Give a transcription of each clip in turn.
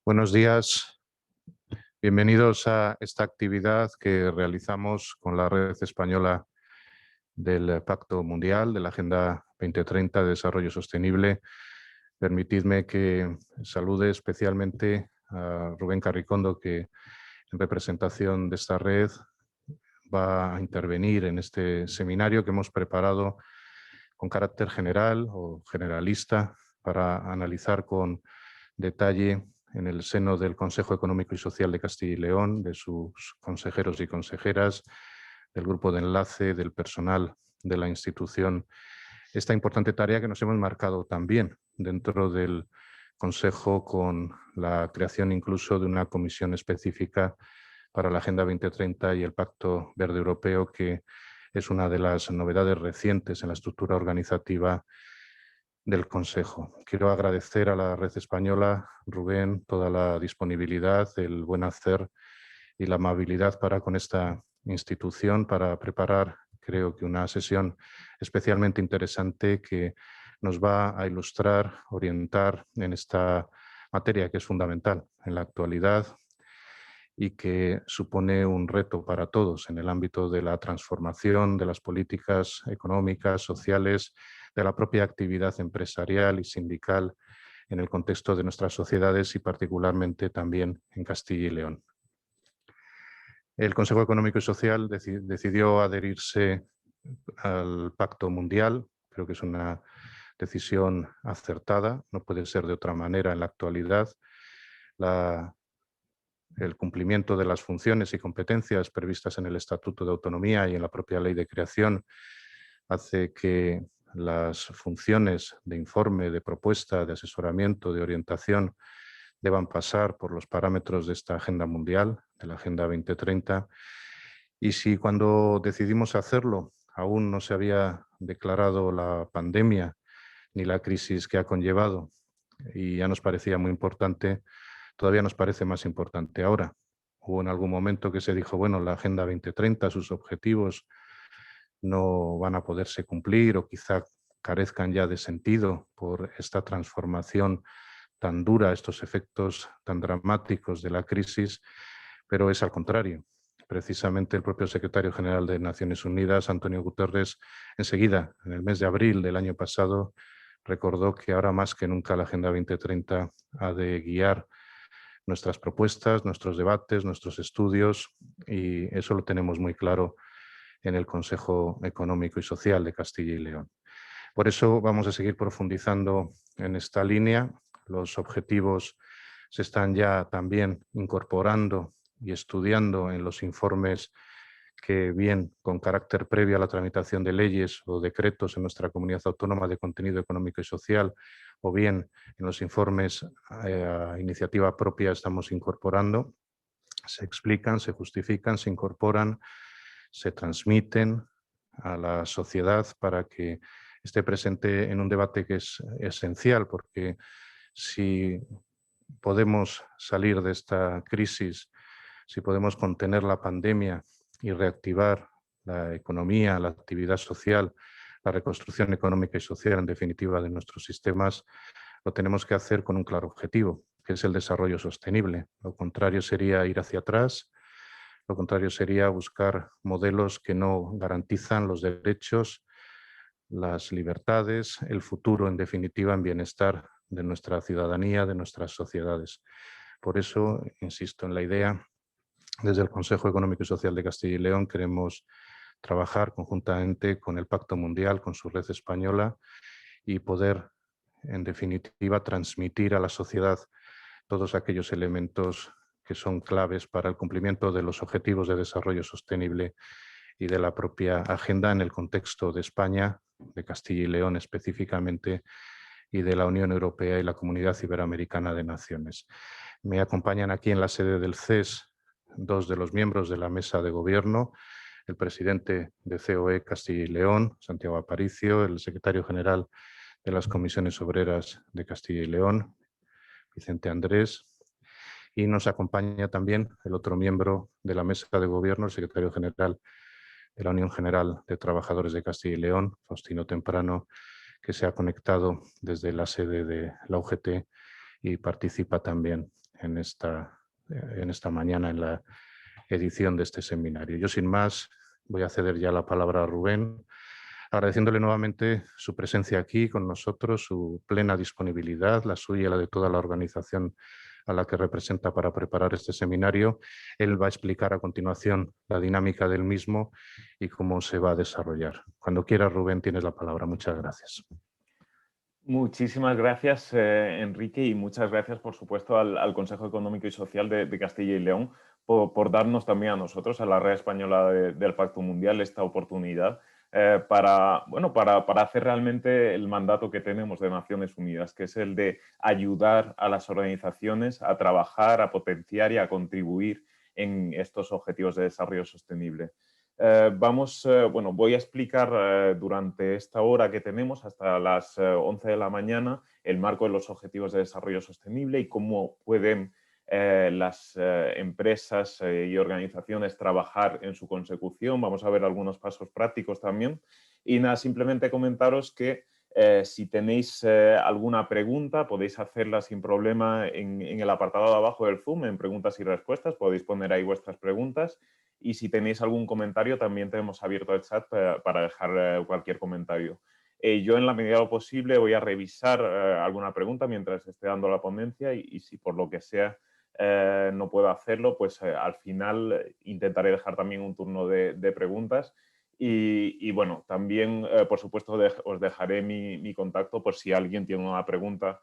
Buenos días, bienvenidos a esta actividad que realizamos con la Red Española del Pacto Mundial de la Agenda 2030 de Desarrollo Sostenible. Permitidme que salude especialmente a Rubén Carricondo, que en representación de esta red va a intervenir en este seminario que hemos preparado con carácter general o generalista para analizar con detalle en el seno del Consejo Económico y Social de Castilla y León, de sus consejeros y consejeras, del grupo de enlace, del personal de la institución, esta importante tarea que nos hemos marcado también dentro del Consejo con la creación incluso de una comisión específica para la Agenda 2030 y el Pacto Verde Europeo, que es una de las novedades recientes en la estructura organizativa del Consejo. Quiero agradecer a la Red Española, Rubén, toda la disponibilidad, el buen hacer y la amabilidad para con esta institución para preparar, creo que una sesión especialmente interesante que nos va a ilustrar, orientar en esta materia que es fundamental en la actualidad y que supone un reto para todos en el ámbito de la transformación de las políticas económicas, sociales, de la propia actividad empresarial y sindical en el contexto de nuestras sociedades y particularmente también en Castilla y León. El Consejo Económico y Social decidió adherirse al Pacto Mundial. Creo que es una decisión acertada, no puede ser de otra manera en la actualidad. El cumplimiento de las funciones y competencias previstas en el Estatuto de Autonomía y en la propia Ley de Creación hace que las funciones de informe, de propuesta, de asesoramiento, de orientación deban pasar por los parámetros de esta agenda mundial, de la Agenda 2030. Y si cuando decidimos hacerlo aún no se había declarado la pandemia ni la crisis que ha conllevado, y ya nos parecía muy importante, todavía nos parece más importante ahora. Hubo en algún momento que se dijo, bueno, la Agenda 2030, sus objetivos no van a poderse cumplir o quizá carezcan ya de sentido por esta transformación tan dura, estos efectos tan dramáticos de la crisis, pero es al contrario. Precisamente el propio secretario general de Naciones Unidas, Antonio Guterres, enseguida, en el mes de abril del año pasado, recordó que ahora más que nunca la Agenda 2030 ha de guiar nuestras propuestas, nuestros debates, nuestros estudios, y eso lo tenemos muy claro en el Consejo Económico y Social de Castilla y León. Por eso vamos a seguir profundizando en esta línea. Los objetivos se están ya también incorporando y estudiando en los informes que, bien con carácter previo a la tramitación de leyes o decretos en nuestra comunidad autónoma de contenido económico y social, o bien en los informes a iniciativa propia estamos incorporando, se explican, se justifican, se incorporan, se transmiten a la sociedad para que esté presente en un debate que es esencial, porque si podemos salir de esta crisis, si podemos contener la pandemia y reactivar la economía, la actividad social, la reconstrucción económica y social, en definitiva, de nuestros sistemas, lo tenemos que hacer con un claro objetivo, que es el desarrollo sostenible. Lo contrario sería ir hacia atrás, lo contrario sería buscar modelos que no garantizan los derechos, las libertades, el futuro, en definitiva, en bienestar de nuestra ciudadanía, de nuestras sociedades. Por eso, insisto en la idea, desde el Consejo Económico y Social de Castilla y León queremos trabajar conjuntamente con el Pacto Mundial, con su red española, y poder, en definitiva, transmitir a la sociedad todos aquellos elementos que son claves para el cumplimiento de los objetivos de desarrollo sostenible y de la propia agenda en el contexto de España, de Castilla y León específicamente, y de la Unión Europea y la Comunidad Iberoamericana de Naciones. Me acompañan aquí en la sede del CES dos de los miembros de la mesa de gobierno, el presidente de COE Castilla y León, Santiago Aparicio, el secretario general de las Comisiones Obreras de Castilla y León, Vicente Andrés, y nos acompaña también el otro miembro de la mesa de gobierno, el secretario general de la Unión General de Trabajadores de Castilla y León, Faustino Temprano, que se ha conectado desde la sede de la UGT y participa también en esta mañana en la edición de este seminario. Yo, sin más, voy a ceder ya la palabra a Rubén, agradeciéndole nuevamente su presencia aquí con nosotros, su plena disponibilidad, la suya y la de toda la organización a la que representa para preparar este seminario. Él va a explicar a continuación la dinámica del mismo y cómo se va a desarrollar. Cuando quieras, Rubén, tienes la palabra. Muchas gracias. Muchísimas gracias, Enrique, y muchas gracias, por supuesto, al Consejo Económico y Social de Castilla y León por darnos también a nosotros, a la Red Española del Pacto Mundial, esta oportunidad para hacer realmente el mandato que tenemos de Naciones Unidas, que es el de ayudar a las organizaciones a trabajar, a potenciar y a contribuir en estos objetivos de desarrollo sostenible. Voy a explicar durante esta hora que tenemos hasta las 11 de la mañana el marco de los Objetivos de Desarrollo Sostenible y cómo pueden las empresas y organizaciones trabajar en su consecución. Vamos a ver algunos pasos prácticos también. Y nada, simplemente comentaros que si tenéis alguna pregunta, podéis hacerla sin problema en el apartado de abajo del Zoom, en preguntas y respuestas. Podéis poner ahí vuestras preguntas. Y si tenéis algún comentario, también tenemos abierto el chat para dejar cualquier comentario. Yo, en la medida de lo posible, voy a revisar alguna pregunta mientras esté dando la ponencia y si por lo que sea no puedo hacerlo, pues al final intentaré dejar también un turno de preguntas. Y bueno, también, por supuesto, os dejaré mi contacto por si alguien tiene una pregunta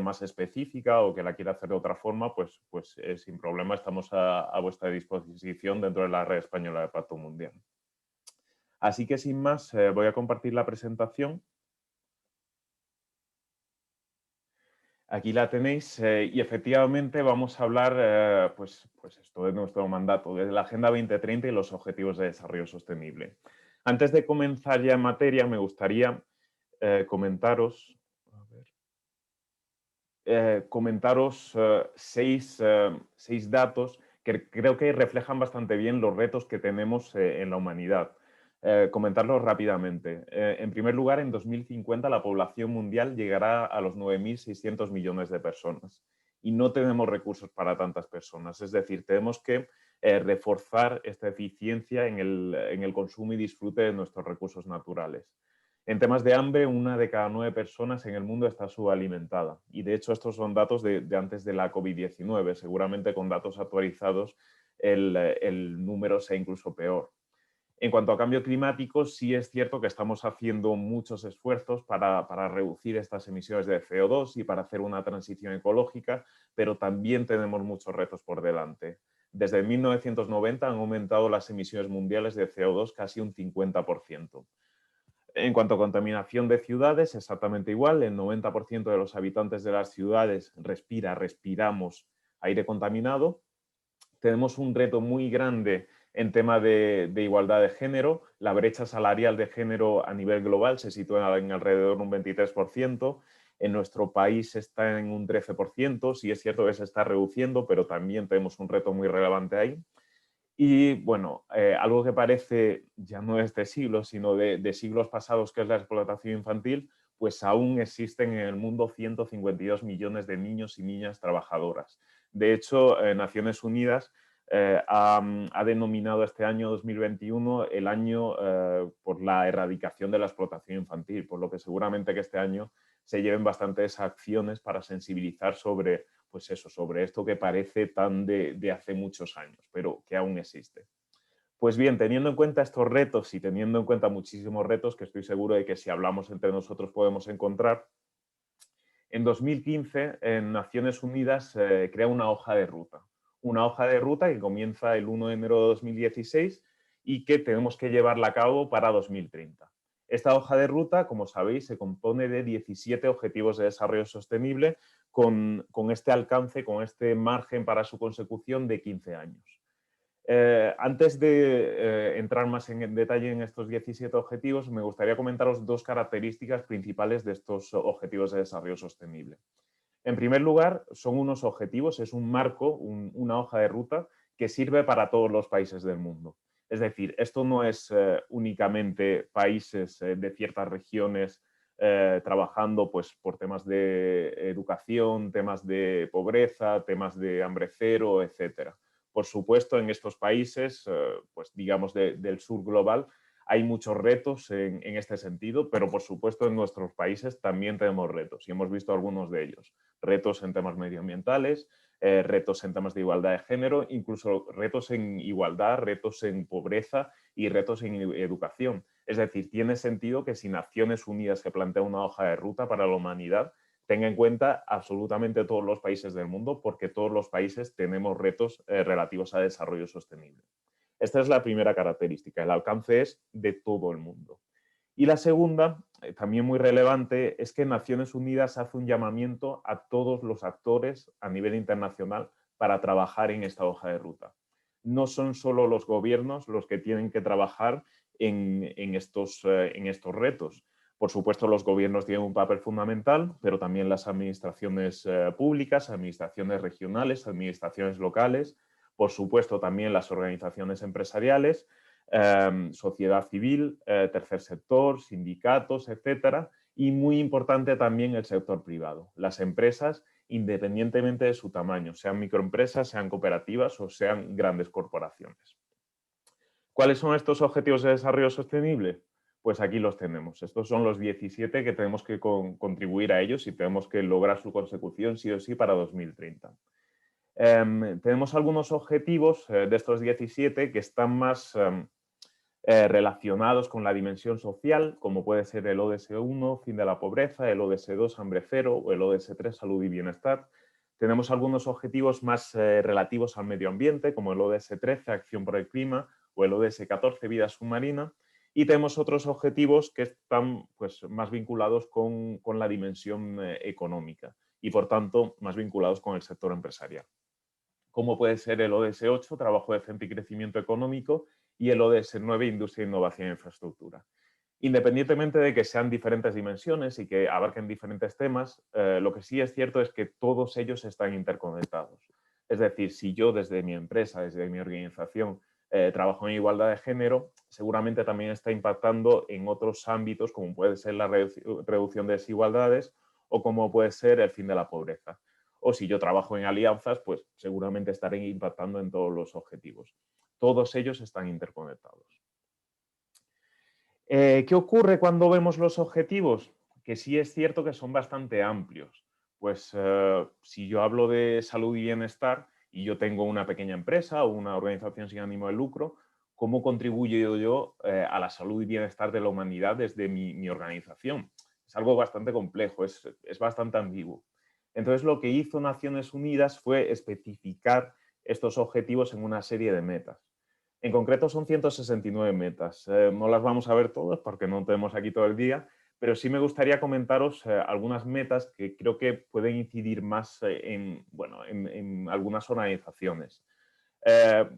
más específica o que la quiera hacer de otra forma, pues sin problema estamos a vuestra disposición dentro de la Red Española de Pacto Mundial. Así que, sin más, voy a compartir la presentación. Aquí la tenéis y efectivamente vamos a hablar pues esto de nuestro mandato, de la Agenda 2030 y los Objetivos de Desarrollo Sostenible. Antes de comenzar ya en materia, me gustaría comentaros seis datos que creo que reflejan bastante bien los retos que tenemos en la humanidad. Comentarlos rápidamente. En primer lugar, en 2050 la población mundial llegará a los 9.600 millones de personas y no tenemos recursos para tantas personas. Es decir, tenemos que reforzar esta eficiencia en el consumo y disfrute de nuestros recursos naturales. En temas de hambre, 1 de cada 9 personas en el mundo está subalimentada. Y de hecho, estos son datos de antes de la COVID-19. Seguramente con datos actualizados el número sea incluso peor. En cuanto a cambio climático, sí es cierto que estamos haciendo muchos esfuerzos para reducir estas emisiones de CO2 y para hacer una transición ecológica, pero también tenemos muchos retos por delante. Desde 1990 han aumentado las emisiones mundiales de CO2 casi un 50%. En cuanto a contaminación de ciudades, exactamente igual. El 90% de los habitantes de las ciudades respiramos aire contaminado. Tenemos un reto muy grande en tema de igualdad de género. La brecha salarial de género a nivel global se sitúa en alrededor de un 23%. En nuestro país está en un 13%. Sí es cierto que se está reduciendo, pero también tenemos un reto muy relevante ahí. Y bueno, algo que parece ya no es de siglos, sino de siglos pasados, que es la explotación infantil, pues aún existen en el mundo 152 millones de niños y niñas trabajadoras. De hecho, Naciones Unidas ha denominado este año 2021 el año por la erradicación de la explotación infantil, por lo que seguramente que este año se lleven bastantes acciones para sensibilizar sobre sobre esto que parece tan de hace muchos años, pero que aún existe. Pues bien, teniendo en cuenta estos retos y teniendo en cuenta muchísimos retos que estoy seguro de que si hablamos entre nosotros podemos encontrar, en 2015 en Naciones Unidas crea una hoja de ruta que comienza el 1 de enero de 2016 y que tenemos que llevarla a cabo para 2030. Esta hoja de ruta, como sabéis, se compone de 17 objetivos de desarrollo sostenible con este alcance, con este margen para su consecución de 15 años. Antes de entrar más en detalle en estos 17 objetivos, me gustaría comentaros dos características principales de estos objetivos de desarrollo sostenible. En primer lugar, son unos objetivos, es un marco, una hoja de ruta que sirve para todos los países del mundo. Es decir, esto no es únicamente países de ciertas regiones trabajando pues, por temas de educación, temas de pobreza, temas de hambre cero, etc. Por supuesto, en estos países, pues digamos del sur global, hay muchos retos en este sentido, pero por supuesto en nuestros países también tenemos retos y hemos visto algunos de ellos. Retos en temas medioambientales, retos en temas de igualdad de género, incluso retos en igualdad, retos en pobreza y retos en educación. Es decir, tiene sentido que si Naciones Unidas se plantea una hoja de ruta para la humanidad, tenga en cuenta absolutamente todos los países del mundo, porque todos los países tenemos retos relativos a desarrollo sostenible. Esta es la primera característica, el alcance es de todo el mundo. Y la segunda, también muy relevante, es que Naciones Unidas hace un llamamiento a todos los actores a nivel internacional para trabajar en esta hoja de ruta. No son solo los gobiernos los que tienen que trabajar en estos retos. Por supuesto, los gobiernos tienen un papel fundamental, pero también las administraciones públicas, administraciones regionales, administraciones locales, por supuesto también las organizaciones empresariales, sociedad civil, tercer sector, sindicatos, etcétera, y muy importante también el sector privado, las empresas, independientemente de su tamaño, sean microempresas, sean cooperativas o sean grandes corporaciones. ¿Cuáles son estos objetivos de desarrollo sostenible? Pues aquí los tenemos. Estos son los 17 que tenemos que contribuir a ellos y tenemos que lograr su consecución sí o sí para 2030. Tenemos algunos objetivos de estos 17 que están más relacionados con la dimensión social, como puede ser el ODS 1, fin de la pobreza, el ODS 2, hambre cero, o el ODS 3, salud y bienestar. Tenemos algunos objetivos más relativos al medio ambiente, como el ODS 13, acción por el clima, o el ODS 14, vida submarina. Y tenemos otros objetivos que están pues, más vinculados con la dimensión económica y, por tanto, más vinculados con el sector empresarial, como puede ser el ODS 8, trabajo decente y crecimiento económico, y el ODS 9, industria, innovación e infraestructura. Independientemente de que sean diferentes dimensiones y que abarquen diferentes temas, lo que sí es cierto es que todos ellos están interconectados. Es decir, si yo desde mi empresa, desde mi organización, trabajo en igualdad de género, seguramente también está impactando en otros ámbitos, como puede ser la reducción de desigualdades o como puede ser el fin de la pobreza. O si yo trabajo en alianzas, pues seguramente estaré impactando en todos los objetivos. Todos ellos están interconectados. ¿Qué ocurre cuando vemos los objetivos? Que sí es cierto que son bastante amplios. Pues si yo hablo de salud y bienestar y yo tengo una pequeña empresa o una organización sin ánimo de lucro, ¿cómo contribuyo yo a la salud y bienestar de la humanidad desde mi organización? Es algo bastante complejo, es bastante ambiguo. Entonces, lo que hizo Naciones Unidas fue especificar estos objetivos en una serie de metas. En concreto son 169 metas. No las vamos a ver todas porque no tenemos aquí todo el día, pero sí me gustaría comentaros algunas metas que creo que pueden incidir más en algunas organizaciones.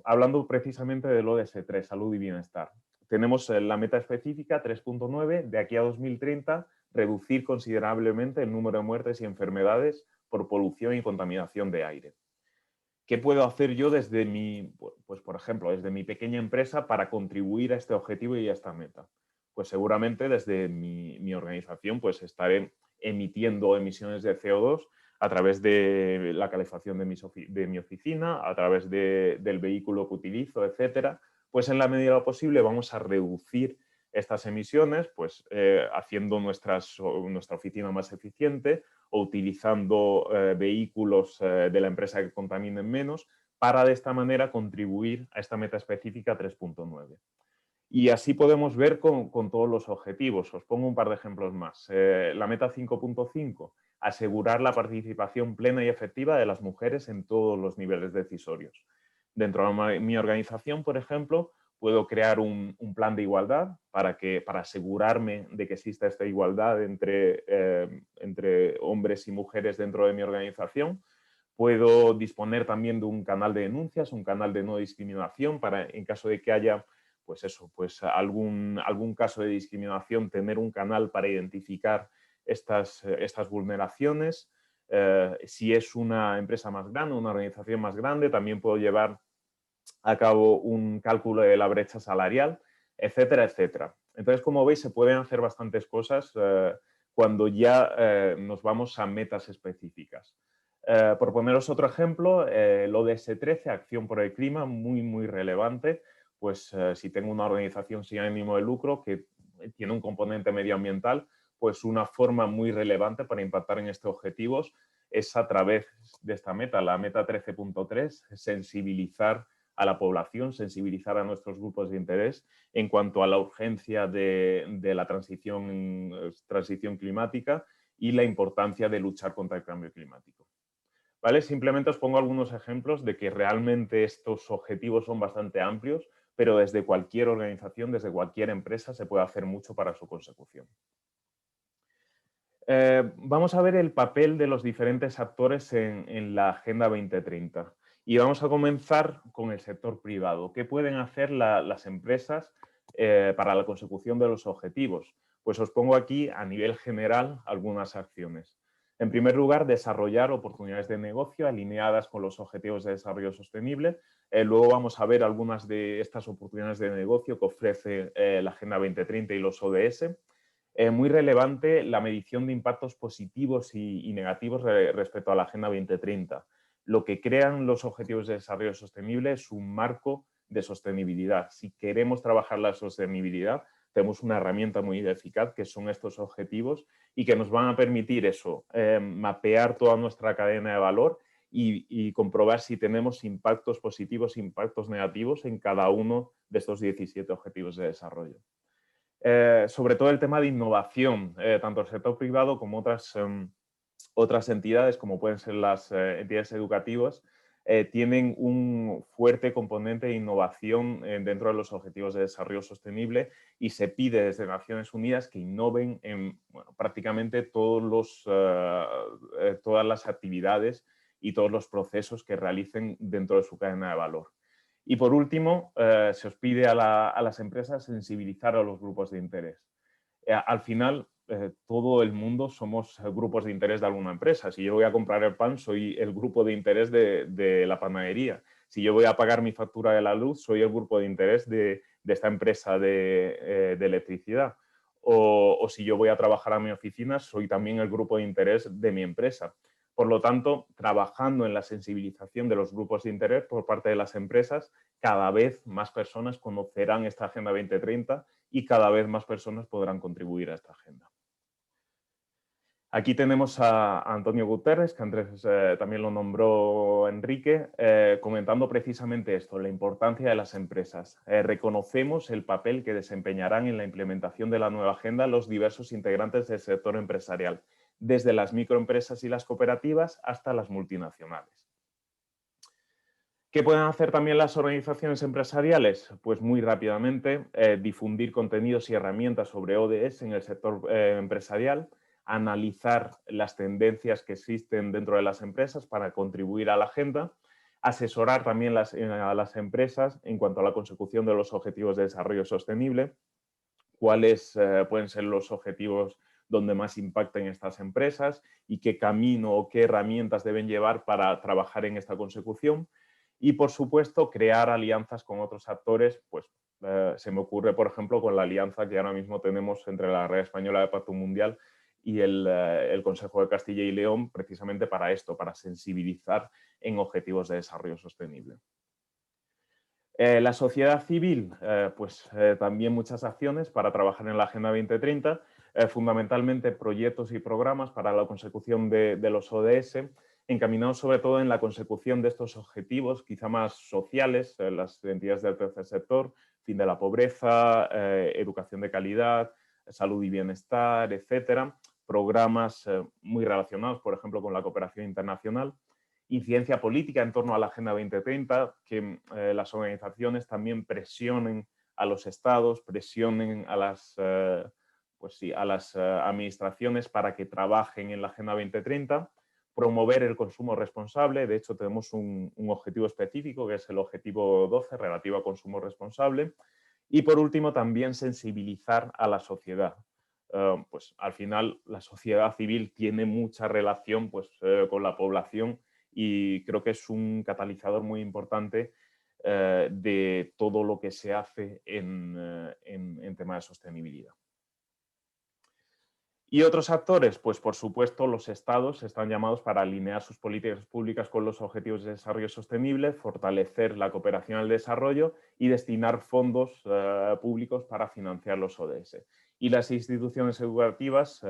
Hablando precisamente del ODS 3, salud y bienestar. Tenemos la meta específica 3.9, de aquí a 2030, reducir considerablemente el número de muertes y enfermedades por polución y contaminación de aire. ¿Qué puedo hacer yo desde pues por ejemplo, desde mi pequeña empresa para contribuir a este objetivo y a esta meta? Pues seguramente desde mi organización pues estaré emitiendo emisiones de CO2 a través de la calefacción de mi oficina, a través del vehículo que utilizo, etcétera. Pues en la medida de lo posible vamos a reducir estas emisiones, pues haciendo nuestra oficina más eficiente o utilizando vehículos de la empresa que contaminen menos para de esta manera contribuir a esta meta específica 3.9. Y así podemos ver con todos los objetivos. Os pongo un par de ejemplos más. La meta 5.5, asegurar la participación plena y efectiva de las mujeres en todos los niveles decisorios. Dentro de mi organización, por ejemplo, puedo crear un plan de igualdad para asegurarme de que exista esta igualdad entre hombres y mujeres dentro de mi organización. Puedo disponer también de un canal de denuncias, un canal de no discriminación para, en caso de que haya algún caso de discriminación, tener un canal para identificar estas vulneraciones. Si es una empresa más grande, una organización más grande, también puedo llevar a cabo un cálculo de la brecha salarial, etcétera, etcétera. Entonces, como veis, se pueden hacer bastantes cosas cuando ya nos vamos a metas específicas. Por poneros otro ejemplo, el ODS 13, Acción por el Clima, muy relevante. Pues si tengo una organización sin ánimo de lucro que tiene un componente medioambiental, pues una forma muy relevante para impactar en estos objetivos es a través de esta meta, la meta 13.3, sensibilizar a la población, sensibilizar a nuestros grupos de interés en cuanto a la urgencia de la transición climática y la importancia de luchar contra el cambio climático. ¿Vale? Simplemente os pongo algunos ejemplos de que realmente estos objetivos son bastante amplios, pero desde cualquier organización, desde cualquier empresa, se puede hacer mucho para su consecución. Vamos a ver el papel de los diferentes actores en la Agenda 2030. Y vamos a comenzar con el sector privado. ¿Qué pueden hacer las empresas para la consecución de los objetivos? Pues os pongo aquí a nivel general algunas acciones. En primer lugar, desarrollar oportunidades de negocio alineadas con los objetivos de desarrollo sostenible. Luego vamos a ver algunas de estas oportunidades de negocio que ofrece la Agenda 2030 y los ODS. Muy relevante la medición de impactos positivos y negativos respecto a la Agenda 2030. Lo que crean los Objetivos de Desarrollo Sostenible es un marco de sostenibilidad. Si queremos trabajar la sostenibilidad, tenemos una herramienta muy eficaz que son estos objetivos y que nos van a permitir eso, mapear toda nuestra cadena de valor y comprobar si tenemos impactos positivos e impactos negativos en cada uno de estos 17 objetivos de desarrollo. Sobre todo el tema de innovación, tanto el sector privado como otras entidades, como pueden ser las entidades educativas, tienen un fuerte componente de innovación dentro de los objetivos de desarrollo sostenible y se pide desde Naciones Unidas que innoven en prácticamente todas las actividades y todos los procesos que realicen dentro de su cadena de valor. Y por último, se os pide a las empresas sensibilizar a los grupos de interés. Al final, todo el mundo somos grupos de interés de alguna empresa. Si yo voy a comprar el pan, soy el grupo de interés de la panadería. Si yo voy a pagar mi factura de la luz, soy el grupo de interés de esta empresa de electricidad. O si yo voy a trabajar a mi oficina, soy también el grupo de interés de mi empresa. Por lo tanto, trabajando en la sensibilización de los grupos de interés por parte de las empresas, cada vez más personas conocerán esta Agenda 2030 y cada vez más personas podrán contribuir a esta agenda. Aquí tenemos a Antonio Guterres, que antes también lo nombró Enrique, comentando precisamente esto, la importancia de las empresas. Reconocemos el papel que desempeñarán en la implementación de la nueva agenda los diversos integrantes del sector empresarial, desde las microempresas y las cooperativas hasta las multinacionales. ¿Qué pueden hacer también las organizaciones empresariales? Pues muy rápidamente difundir contenidos y herramientas sobre ODS en el sector empresarial, analizar las tendencias que existen dentro de las empresas para contribuir a la agenda, asesorar también a las empresas en cuanto a la consecución de los objetivos de desarrollo sostenible, cuáles pueden ser los objetivos donde más impacten estas empresas y qué camino o qué herramientas deben llevar para trabajar en esta consecución. Y, por supuesto, crear alianzas con otros actores, pues se me ocurre, por ejemplo, con la alianza que ahora mismo tenemos entre la Red Española de Pacto Mundial y el Consejo de Castilla y León, precisamente para esto, para sensibilizar en objetivos de desarrollo sostenible. La sociedad civil, también muchas acciones para trabajar en la Agenda 2030, fundamentalmente proyectos y programas para la consecución de los ODS, encaminados sobre todo en la consecución de estos objetivos, quizá más sociales, las entidades del tercer sector, fin de la pobreza, educación de calidad, salud y bienestar, etcétera. Programas muy relacionados, por ejemplo, con la cooperación internacional. Incidencia política en torno a la Agenda 2030, que las organizaciones también presionen a los estados, presionen a las administraciones para que trabajen en la Agenda 2030, promover el consumo responsable. De hecho, tenemos un objetivo específico, que es el objetivo 12, relativo a consumo responsable. Y, por último, también sensibilizar a la sociedad. Pues al final, la sociedad civil tiene mucha relación con la población y creo que es un catalizador muy importante de todo lo que se hace en tema de sostenibilidad. Y otros actores, pues por supuesto los estados están llamados para alinear sus políticas públicas con los objetivos de desarrollo sostenible, fortalecer la cooperación al desarrollo y destinar fondos públicos para financiar los ODS. Y las instituciones educativas,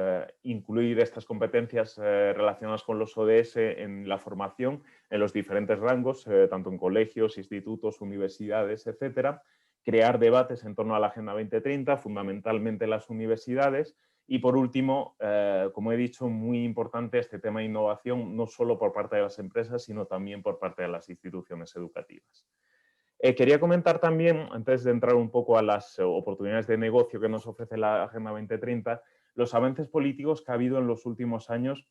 incluir estas competencias relacionadas con los ODS en la formación, en los diferentes rangos, tanto en colegios, institutos, universidades, etcétera. Crear debates en torno a la Agenda 2030, fundamentalmente en las universidades. Y por último, como he dicho, muy importante este tema de innovación, no solo por parte de las empresas, sino también por parte de las instituciones educativas. Quería comentar también, antes de entrar un poco a las oportunidades de negocio que nos ofrece la Agenda 2030, los avances políticos que ha habido en los últimos años,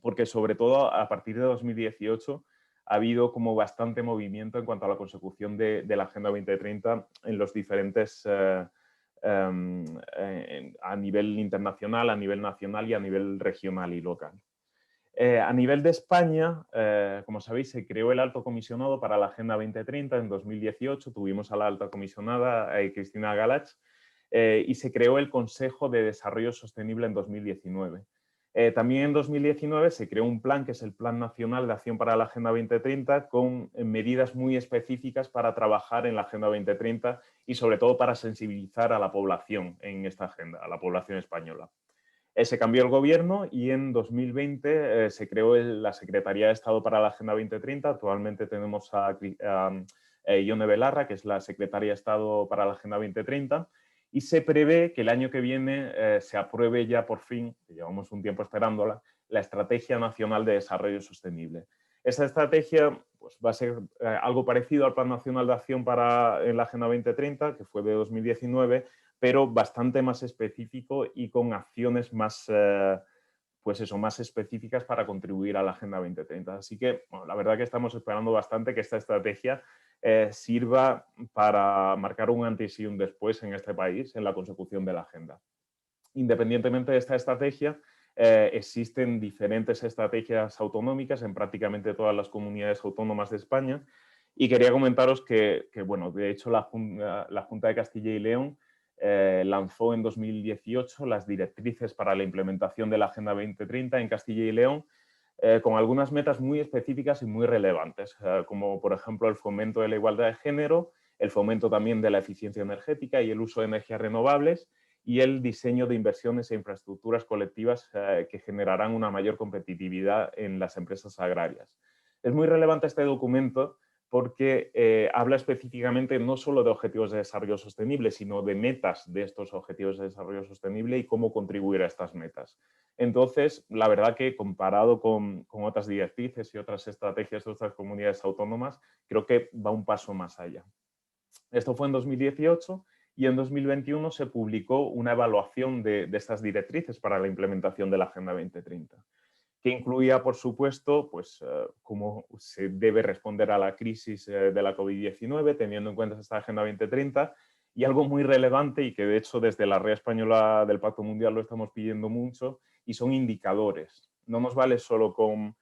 porque sobre todo a partir de 2018 ha habido como bastante movimiento en cuanto a la consecución de la Agenda 2030 en los diferentes... a nivel internacional, a nivel nacional y a nivel regional y local. A nivel de España, como sabéis, se creó el Alto Comisionado para la Agenda 2030 en 2018, tuvimos a la alta comisionada Cristina Galach, y se creó el Consejo de Desarrollo Sostenible en 2019. También en 2019 se creó un plan que es el Plan Nacional de Acción para la Agenda 2030 con medidas muy específicas para trabajar en la Agenda 2030 y sobre todo para sensibilizar a la población en esta agenda, a la población española. Se cambió el gobierno y en 2020 se creó la Secretaría de Estado para la Agenda 2030. Actualmente tenemos a Ione Belarra, que es la Secretaria de Estado para la Agenda 2030. Y se prevé que el año que viene se apruebe ya por fin, que llevamos un tiempo esperándola, la Estrategia Nacional de Desarrollo Sostenible. Esta estrategia pues, va a ser algo parecido al Plan Nacional de Acción en la Agenda 2030, que fue de 2019, pero bastante más específico y con acciones más, pues eso, más específicas para contribuir a la Agenda 2030. Así que, bueno, la verdad que estamos esperando bastante que esta estrategia sirva para marcar un antes y un después en este país en la consecución de la agenda. Independientemente de esta estrategia, existen diferentes estrategias autonómicas en prácticamente todas las comunidades autónomas de España y quería comentaros que bueno, de hecho la Junta de Castilla y León lanzó en 2018 las directrices para la implementación de la Agenda 2030 en Castilla y León, con algunas metas muy específicas y muy relevantes, como por ejemplo el fomento de la igualdad de género, el fomento también de la eficiencia energética y el uso de energías renovables y el diseño de inversiones e infraestructuras colectivas que generarán una mayor competitividad en las empresas agrarias. Es muy relevante este documento porque habla específicamente no solo de objetivos de desarrollo sostenible, sino de metas de estos objetivos de desarrollo sostenible y cómo contribuir a estas metas. Entonces, la verdad que comparado con otras directrices y otras estrategias de otras comunidades autónomas, creo que va un paso más allá. Esto fue en 2018 y en 2021 se publicó una evaluación de estas directrices para la implementación de la Agenda 2030. Que incluía, por supuesto, pues, cómo se debe responder a la crisis de la COVID-19, teniendo en cuenta esta Agenda 2030, y algo muy relevante y que de hecho desde la Red Española del Pacto Mundial lo estamos pidiendo mucho, y son indicadores. No nos vale solo con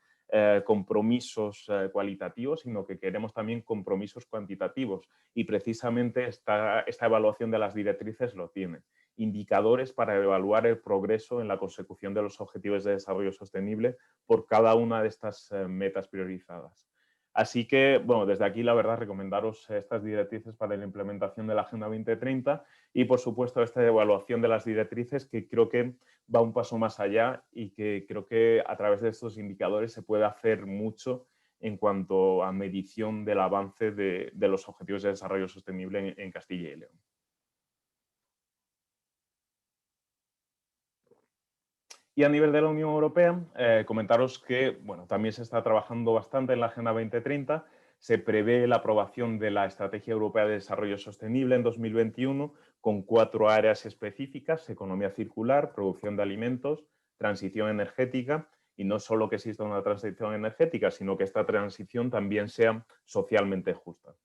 compromisos cualitativos, sino que queremos también compromisos cuantitativos, y precisamente esta evaluación de las directrices lo tiene. Indicadores para evaluar el progreso en la consecución de los objetivos de desarrollo sostenible por cada una de estas metas priorizadas. Así que, bueno, desde aquí la verdad recomendaros estas directrices para la implementación de la Agenda 2030 y por supuesto esta evaluación de las directrices que creo que va un paso más allá y que creo que a través de estos indicadores se puede hacer mucho en cuanto a medición del avance de los objetivos de desarrollo sostenible en Castilla y León. Y a nivel de la Unión Europea, comentaros que bueno, también se está trabajando bastante en la Agenda 2030. Se prevé la aprobación de la Estrategia Europea de Desarrollo Sostenible en 2021 con 4 áreas específicas: economía circular, producción de alimentos, transición energética, y no solo que exista una transición energética, sino que esta transición también sea socialmente justa.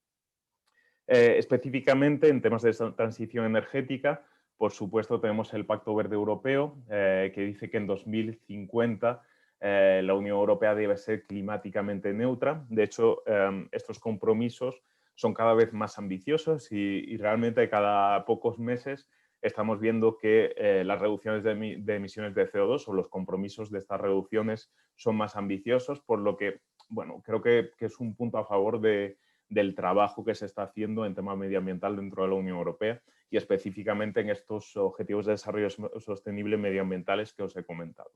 Específicamente en temas de transición energética, por supuesto, tenemos el Pacto Verde Europeo, que dice que en 2050 la Unión Europea debe ser climáticamente neutra. De hecho, estos compromisos son cada vez más ambiciosos y realmente cada pocos meses estamos viendo que las reducciones de emisiones de CO2 o los compromisos de estas reducciones son más ambiciosos, por lo que, bueno, creo que es un punto a favor del trabajo que se está haciendo en tema medioambiental dentro de la Unión Europea y específicamente en estos objetivos de desarrollo sostenible medioambientales que os he comentado.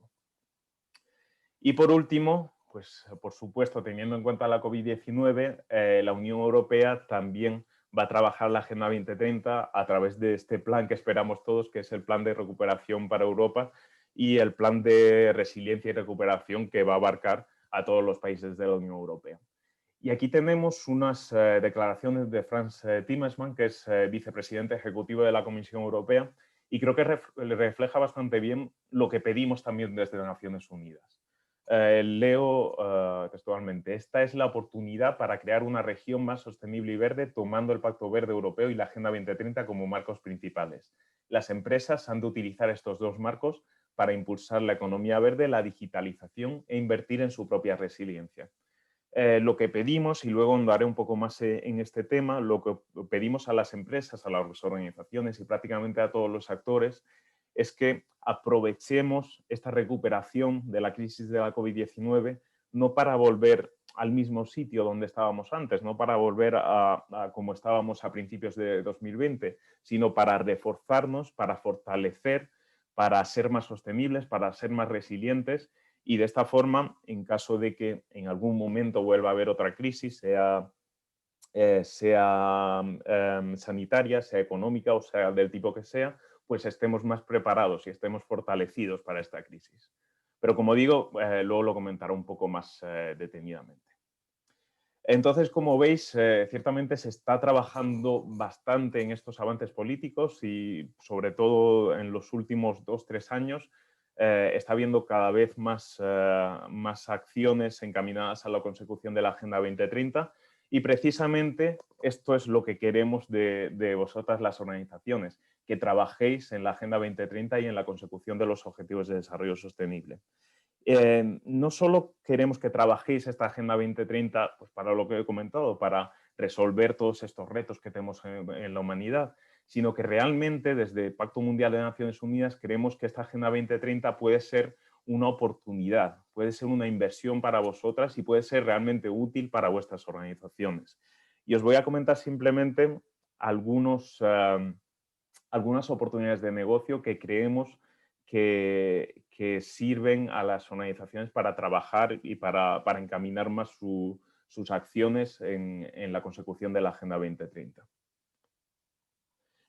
Y por último, pues por supuesto, teniendo en cuenta la COVID-19, la Unión Europea también va a trabajar la Agenda 2030 a través de este plan que esperamos todos, que es el Plan de Recuperación para Europa y el Plan de Resiliencia y Recuperación que va a abarcar a todos los países de la Unión Europea. Y aquí tenemos unas declaraciones de Frans Timmermans, que es vicepresidente ejecutivo de la Comisión Europea, y creo que refleja bastante bien lo que pedimos también desde las Naciones Unidas. Leo textualmente: esta es la oportunidad para crear una región más sostenible y verde, tomando el Pacto Verde Europeo y la Agenda 2030 como marcos principales. Las empresas han de utilizar estos dos marcos para impulsar la economía verde, la digitalización e invertir en su propia resiliencia. Lo que pedimos, y luego andaré un poco más en este tema, lo que pedimos a las empresas, a las organizaciones y prácticamente a todos los actores es que aprovechemos esta recuperación de la crisis de la COVID-19 no para volver al mismo sitio donde estábamos antes, no para volver a como estábamos a principios de 2020, sino para reforzarnos, para fortalecer, para ser más sostenibles, para ser más resilientes y de esta forma, en caso de que en algún momento vuelva a haber otra crisis, sea sanitaria, sea económica o sea del tipo que sea, pues estemos más preparados y estemos fortalecidos para esta crisis. Pero como digo, luego lo comentaré un poco más detenidamente. Entonces, como veis, ciertamente se está trabajando bastante en estos avances políticos y sobre todo en los últimos 2-3 años está habiendo cada vez más acciones encaminadas a la consecución de la Agenda 2030 y precisamente esto es lo que queremos de vosotras las organizaciones, que trabajéis en la Agenda 2030 y en la consecución de los Objetivos de Desarrollo Sostenible. No solo queremos que trabajéis esta Agenda 2030 pues para lo que he comentado, para resolver todos estos retos que tenemos en la humanidad, sino que realmente desde el Pacto Mundial de Naciones Unidas creemos que esta Agenda 2030 puede ser una oportunidad, puede ser una inversión para vosotras y puede ser realmente útil para vuestras organizaciones. Y os voy a comentar simplemente algunas oportunidades de negocio que creemos que sirven a las organizaciones para trabajar y para encaminar más sus acciones en la consecución de la Agenda 2030.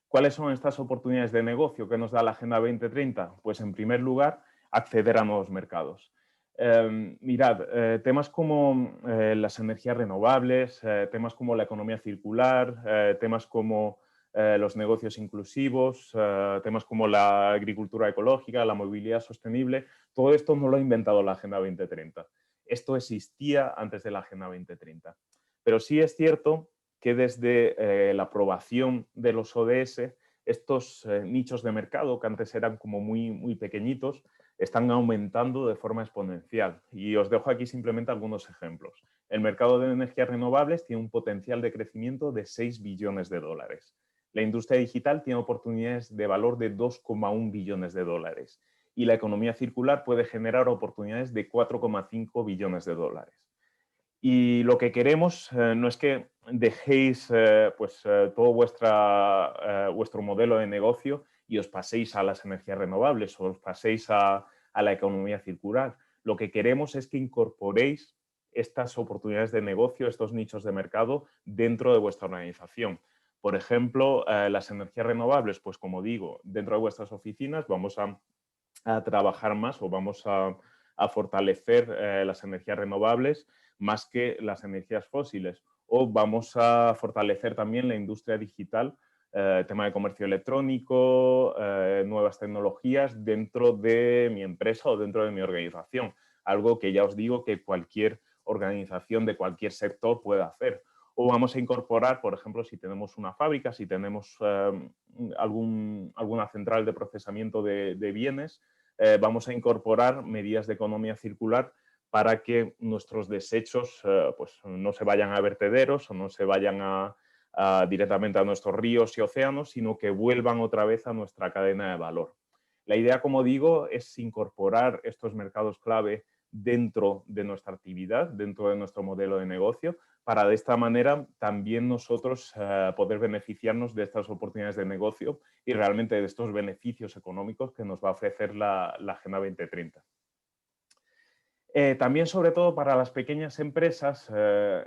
¿Cuáles son estas oportunidades de negocio que nos da la Agenda 2030? Pues en primer lugar, acceder a nuevos mercados. Mirad, temas como las energías renovables, temas como la economía circular, temas como los negocios inclusivos, temas como la agricultura ecológica, la movilidad sostenible, todo esto no lo ha inventado la Agenda 2030. Esto existía antes de la Agenda 2030. Pero sí es cierto que desde la aprobación de los ODS, estos nichos de mercado, que antes eran como muy pequeñitos, están aumentando de forma exponencial. Y os dejo aquí simplemente algunos ejemplos. El mercado de energías renovables tiene un potencial de crecimiento de 6 billones de dólares. La industria digital tiene oportunidades de valor de 2,1 billones de dólares. Y la economía circular puede generar oportunidades de 4,5 billones de dólares. Y lo que queremos no es que dejéis todo vuestro modelo de negocio y os paséis a las energías renovables o os paséis a la economía circular. Lo que queremos es que incorporéis estas oportunidades de negocio, estos nichos de mercado dentro de vuestra organización. Por ejemplo, las energías renovables, pues como digo, dentro de vuestras oficinas vamos a trabajar más o vamos a fortalecer las energías renovables más que las energías fósiles. O vamos a fortalecer también la industria digital, tema de comercio electrónico, nuevas tecnologías dentro de mi empresa o dentro de mi organización. Algo que ya os digo que cualquier organización de cualquier sector puede hacer. O vamos a incorporar, por ejemplo, si tenemos una fábrica, si tenemos alguna central de procesamiento de bienes, vamos a incorporar medidas de economía circular para que nuestros desechos pues, no se vayan a vertederos o no se vayan a directamente a nuestros ríos y océanos, sino que vuelvan otra vez a nuestra cadena de valor. La idea, como digo, es incorporar estos mercados clave dentro de nuestra actividad, dentro de nuestro modelo de negocio, para de esta manera también nosotros poder beneficiarnos de estas oportunidades de negocio y realmente de estos beneficios económicos que nos va a ofrecer la Agenda 2030. También, sobre todo para las pequeñas empresas,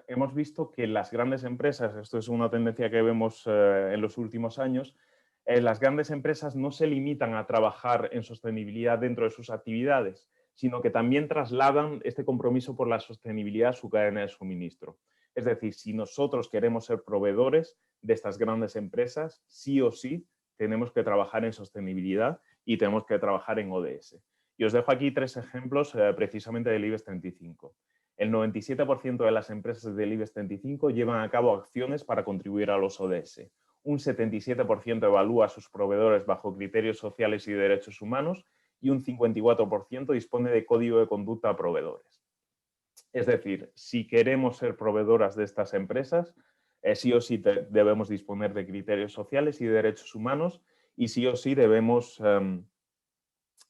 hemos visto que las grandes empresas, esto es una tendencia que vemos en los últimos años, las grandes empresas no se limitan a trabajar en sostenibilidad dentro de sus actividades, sino que también trasladan este compromiso por la sostenibilidad a su cadena de suministro. Es decir, si nosotros queremos ser proveedores de estas grandes empresas, sí o sí tenemos que trabajar en sostenibilidad y tenemos que trabajar en ODS. Y os dejo aquí 3 ejemplos precisamente del IBEX 35. El 97% de las empresas del IBEX 35 llevan a cabo acciones para contribuir a los ODS. Un 77% evalúa a sus proveedores bajo criterios sociales y derechos humanos y un 54% dispone de código de conducta a proveedores. Es decir, si queremos ser proveedoras de estas empresas, sí o sí debemos disponer de criterios sociales y derechos humanos y sí o sí debemos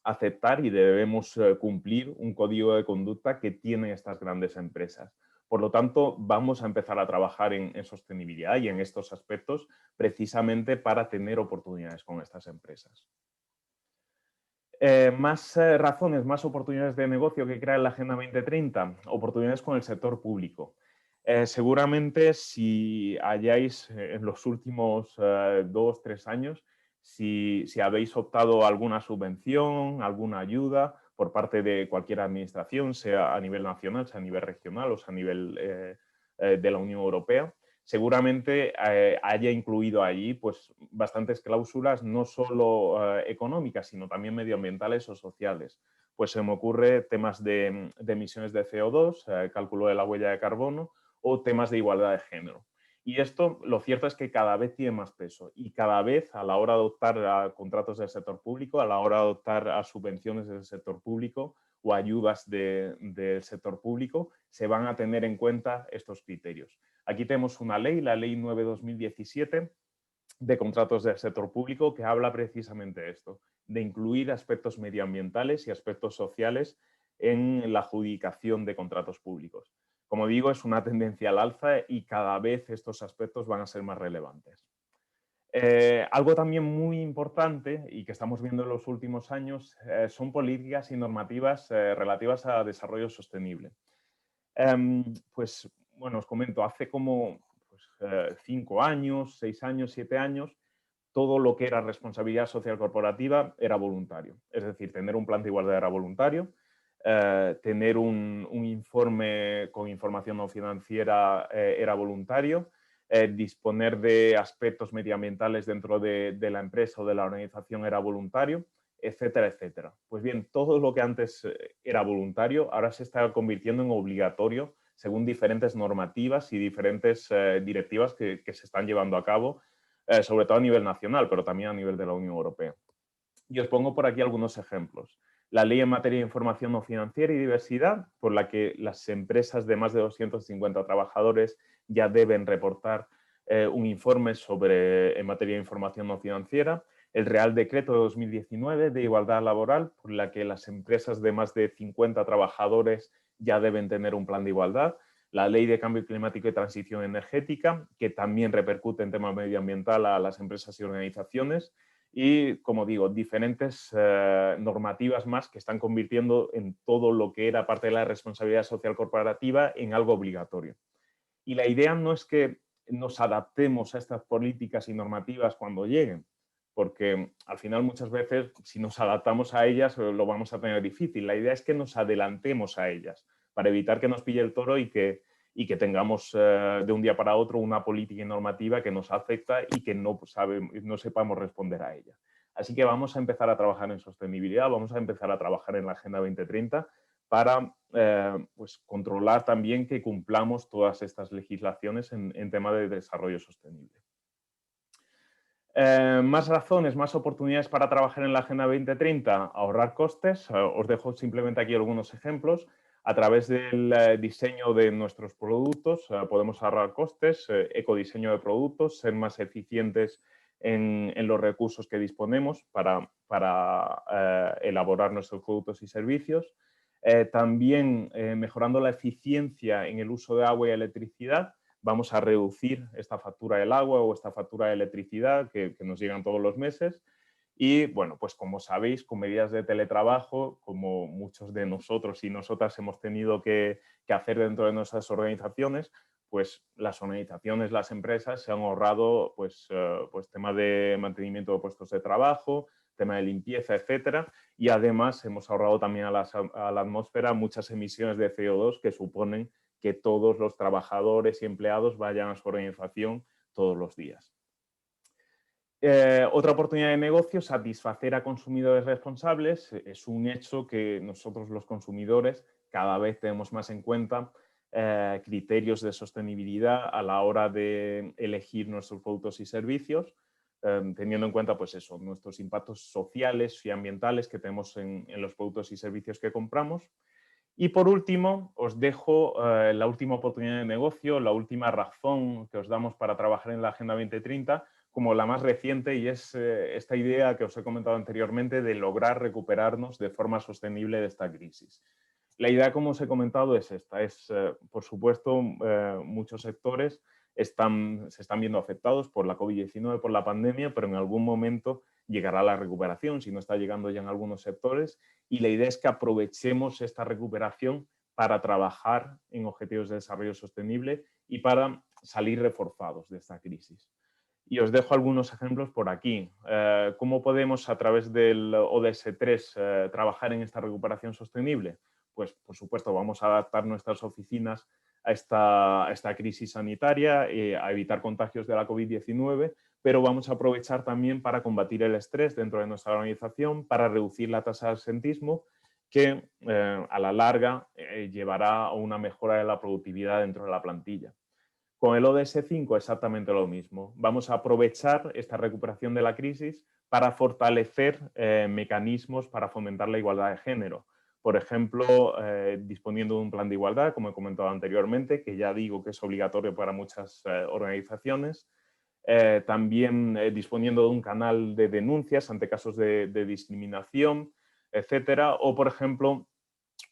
aceptar y debemos cumplir un código de conducta que tienen estas grandes empresas. Por lo tanto, vamos a empezar a trabajar en sostenibilidad y en estos aspectos precisamente para tener oportunidades con estas empresas. Más razones, más oportunidades de negocio que crea la Agenda 2030, oportunidades con el sector público. Seguramente si hayáis en los últimos 2, 3 años, si habéis optado alguna subvención, alguna ayuda por parte de cualquier administración, sea a nivel nacional, sea a nivel regional o sea a nivel de la Unión Europea, seguramente haya incluido allí pues, bastantes cláusulas, no solo económicas, sino también medioambientales o sociales. Pues se me ocurre temas de emisiones de CO2, cálculo de la huella de carbono o temas de igualdad de género. Y esto, lo cierto es que cada vez tiene más peso y cada vez a la hora de adoptar a contratos del sector público, a la hora de adoptar a subvenciones del sector público o ayudas del sector público, se van a tener en cuenta estos criterios. Aquí tenemos una ley, la Ley 9/2017, de contratos del sector público, que habla precisamente de esto, de incluir aspectos medioambientales y aspectos sociales en la adjudicación de contratos públicos. Como digo, es una tendencia al alza y cada vez estos aspectos van a ser más relevantes. Algo también muy importante y que estamos viendo en los últimos años son políticas y normativas relativas a desarrollo sostenible. Pues bueno, os comento, hace como 5 años, 6 años, 7 años, todo lo que era responsabilidad social corporativa era voluntario. Es decir, tener un plan de igualdad era voluntario, tener un informe con información no financiera era voluntario, disponer de aspectos medioambientales dentro de la empresa o de la organización era voluntario, etcétera, etcétera. Pues bien, todo lo que antes era voluntario ahora se está convirtiendo en obligatorio según diferentes normativas y diferentes directivas que se están llevando a cabo, sobre todo a nivel nacional, pero también a nivel de la Unión Europea. Y os pongo por aquí algunos ejemplos. La ley en materia de información no financiera y diversidad, por la que las empresas de más de 250 trabajadores ya deben reportar un informe en materia de información no financiera. El Real Decreto de 2019 de igualdad laboral, por la que las empresas de más de 50 trabajadores ya deben tener un plan de igualdad. La Ley de Cambio Climático y Transición Energética, que también repercute en tema medioambiental a las empresas y organizaciones. Y, como digo, diferentes normativas más que están convirtiendo en todo lo que era parte de la responsabilidad social corporativa en algo obligatorio. Y la idea no es que nos adaptemos a estas políticas y normativas cuando lleguen, porque al final muchas veces si nos adaptamos a ellas lo vamos a tener difícil. La idea es que nos adelantemos a ellas para evitar que nos pille el toro y que tengamos de un día para otro una política y normativa que nos afecta y que no sepamos responder a ella. Así que vamos a empezar a trabajar en sostenibilidad, vamos a empezar a trabajar en la Agenda 2030 para pues controlar también que cumplamos todas estas legislaciones en tema de desarrollo sostenible. Más razones, más oportunidades para trabajar en la Agenda 2030, ahorrar costes. Os dejo simplemente aquí algunos ejemplos. A través del diseño de nuestros productos podemos ahorrar costes, ecodiseño de productos, ser más eficientes en los recursos que disponemos para elaborar nuestros productos y servicios. También mejorando la eficiencia en el uso de agua y electricidad, vamos a reducir esta factura del agua o esta factura de electricidad que nos llegan todos los meses. Y bueno, pues como sabéis, con medidas de teletrabajo, como muchos de nosotros y nosotras hemos tenido que hacer dentro de nuestras organizaciones, pues las organizaciones, las empresas se han ahorrado pues tema de mantenimiento de puestos de trabajo, tema de limpieza, etcétera. Y además hemos ahorrado también a la atmósfera muchas emisiones de CO2 que suponen que todos los trabajadores y empleados vayan a su organización todos los días. Otra oportunidad de negocio, satisfacer a consumidores responsables. Es un hecho que nosotros los consumidores cada vez tenemos más en cuenta criterios de sostenibilidad a la hora de elegir nuestros productos y servicios, teniendo en cuenta pues eso, nuestros impactos sociales y ambientales que tenemos en los productos y servicios que compramos. Y por último, os dejo la última oportunidad de negocio, la última razón que os damos para trabajar en la Agenda 2030, como la más reciente, y es esta idea que os he comentado anteriormente de lograr recuperarnos de forma sostenible de esta crisis. La idea, como os he comentado, es esta. Por supuesto, muchos sectores se están viendo afectados por la COVID-19, por la pandemia, pero en algún momento llegará la recuperación, si no está llegando ya en algunos sectores, y la idea es que aprovechemos esta recuperación para trabajar en objetivos de desarrollo sostenible y para salir reforzados de esta crisis. Y os dejo algunos ejemplos por aquí. ¿Cómo podemos, a través del ODS 3, trabajar en esta recuperación sostenible? Pues, por supuesto, vamos a adaptar nuestras oficinas a esta crisis sanitaria, a evitar contagios de la COVID-19, pero vamos a aprovechar también para combatir el estrés dentro de nuestra organización, para reducir la tasa de absentismo, que a la larga llevará a una mejora de la productividad dentro de la plantilla. Con el ODS 5 exactamente lo mismo. Vamos a aprovechar esta recuperación de la crisis para fortalecer mecanismos para fomentar la igualdad de género. Por ejemplo, disponiendo de un plan de igualdad, como he comentado anteriormente, que ya digo que es obligatorio para muchas organizaciones. También disponiendo de un canal de denuncias ante casos de discriminación, etcétera. O, por ejemplo,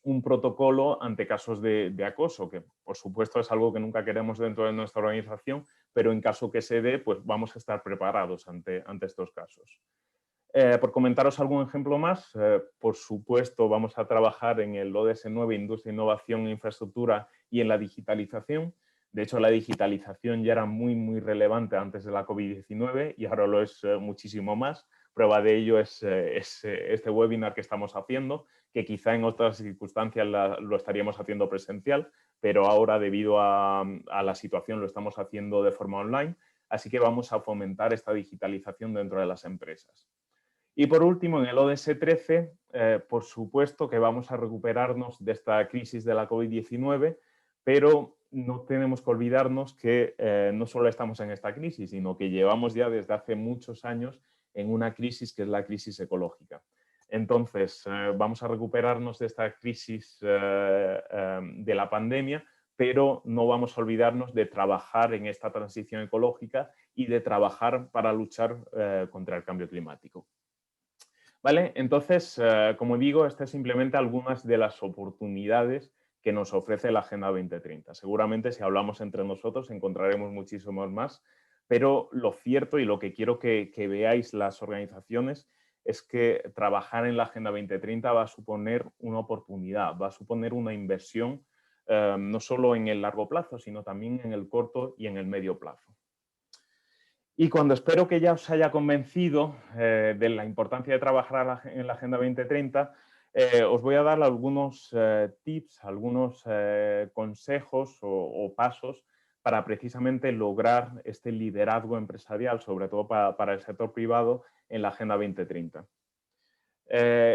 un protocolo ante casos de acoso, que por supuesto es algo que nunca queremos dentro de nuestra organización, pero en caso que se dé, pues vamos a estar preparados ante estos casos. Por comentaros algún ejemplo más, por supuesto vamos a trabajar en el ODS 9, Industria, Innovación e Infraestructura, y en la digitalización. De hecho, la digitalización ya era muy relevante antes de la COVID-19 y ahora lo es muchísimo más. Prueba de ello es este webinar que estamos haciendo, que quizá en otras circunstancias lo estaríamos haciendo presencial, pero ahora debido a la situación lo estamos haciendo de forma online. Así que vamos a fomentar esta digitalización dentro de las empresas. Y por último, en el ODS 13, por supuesto que vamos a recuperarnos de esta crisis de la COVID-19, pero no tenemos que olvidarnos que no solo estamos en esta crisis, sino que llevamos ya desde hace muchos años en una crisis que es la crisis ecológica. Entonces, vamos a recuperarnos de esta crisis de la pandemia, pero no vamos a olvidarnos de trabajar en esta transición ecológica y de trabajar para luchar contra el cambio climático. ¿Vale? Entonces, como digo, estas es simplemente algunas de las oportunidades que nos ofrece la Agenda 2030. Seguramente si hablamos entre nosotros encontraremos muchísimos más, pero lo cierto y lo que quiero que veáis las organizaciones es que trabajar en la Agenda 2030 va a suponer una oportunidad, va a suponer una inversión no solo en el largo plazo, sino también en el corto y en el medio plazo. Y cuando espero que ya os haya convencido de la importancia de trabajar en la Agenda 2030, os voy a dar algunos tips, algunos consejos o pasos para precisamente lograr este liderazgo empresarial, sobre todo para el sector privado, en la Agenda 2030.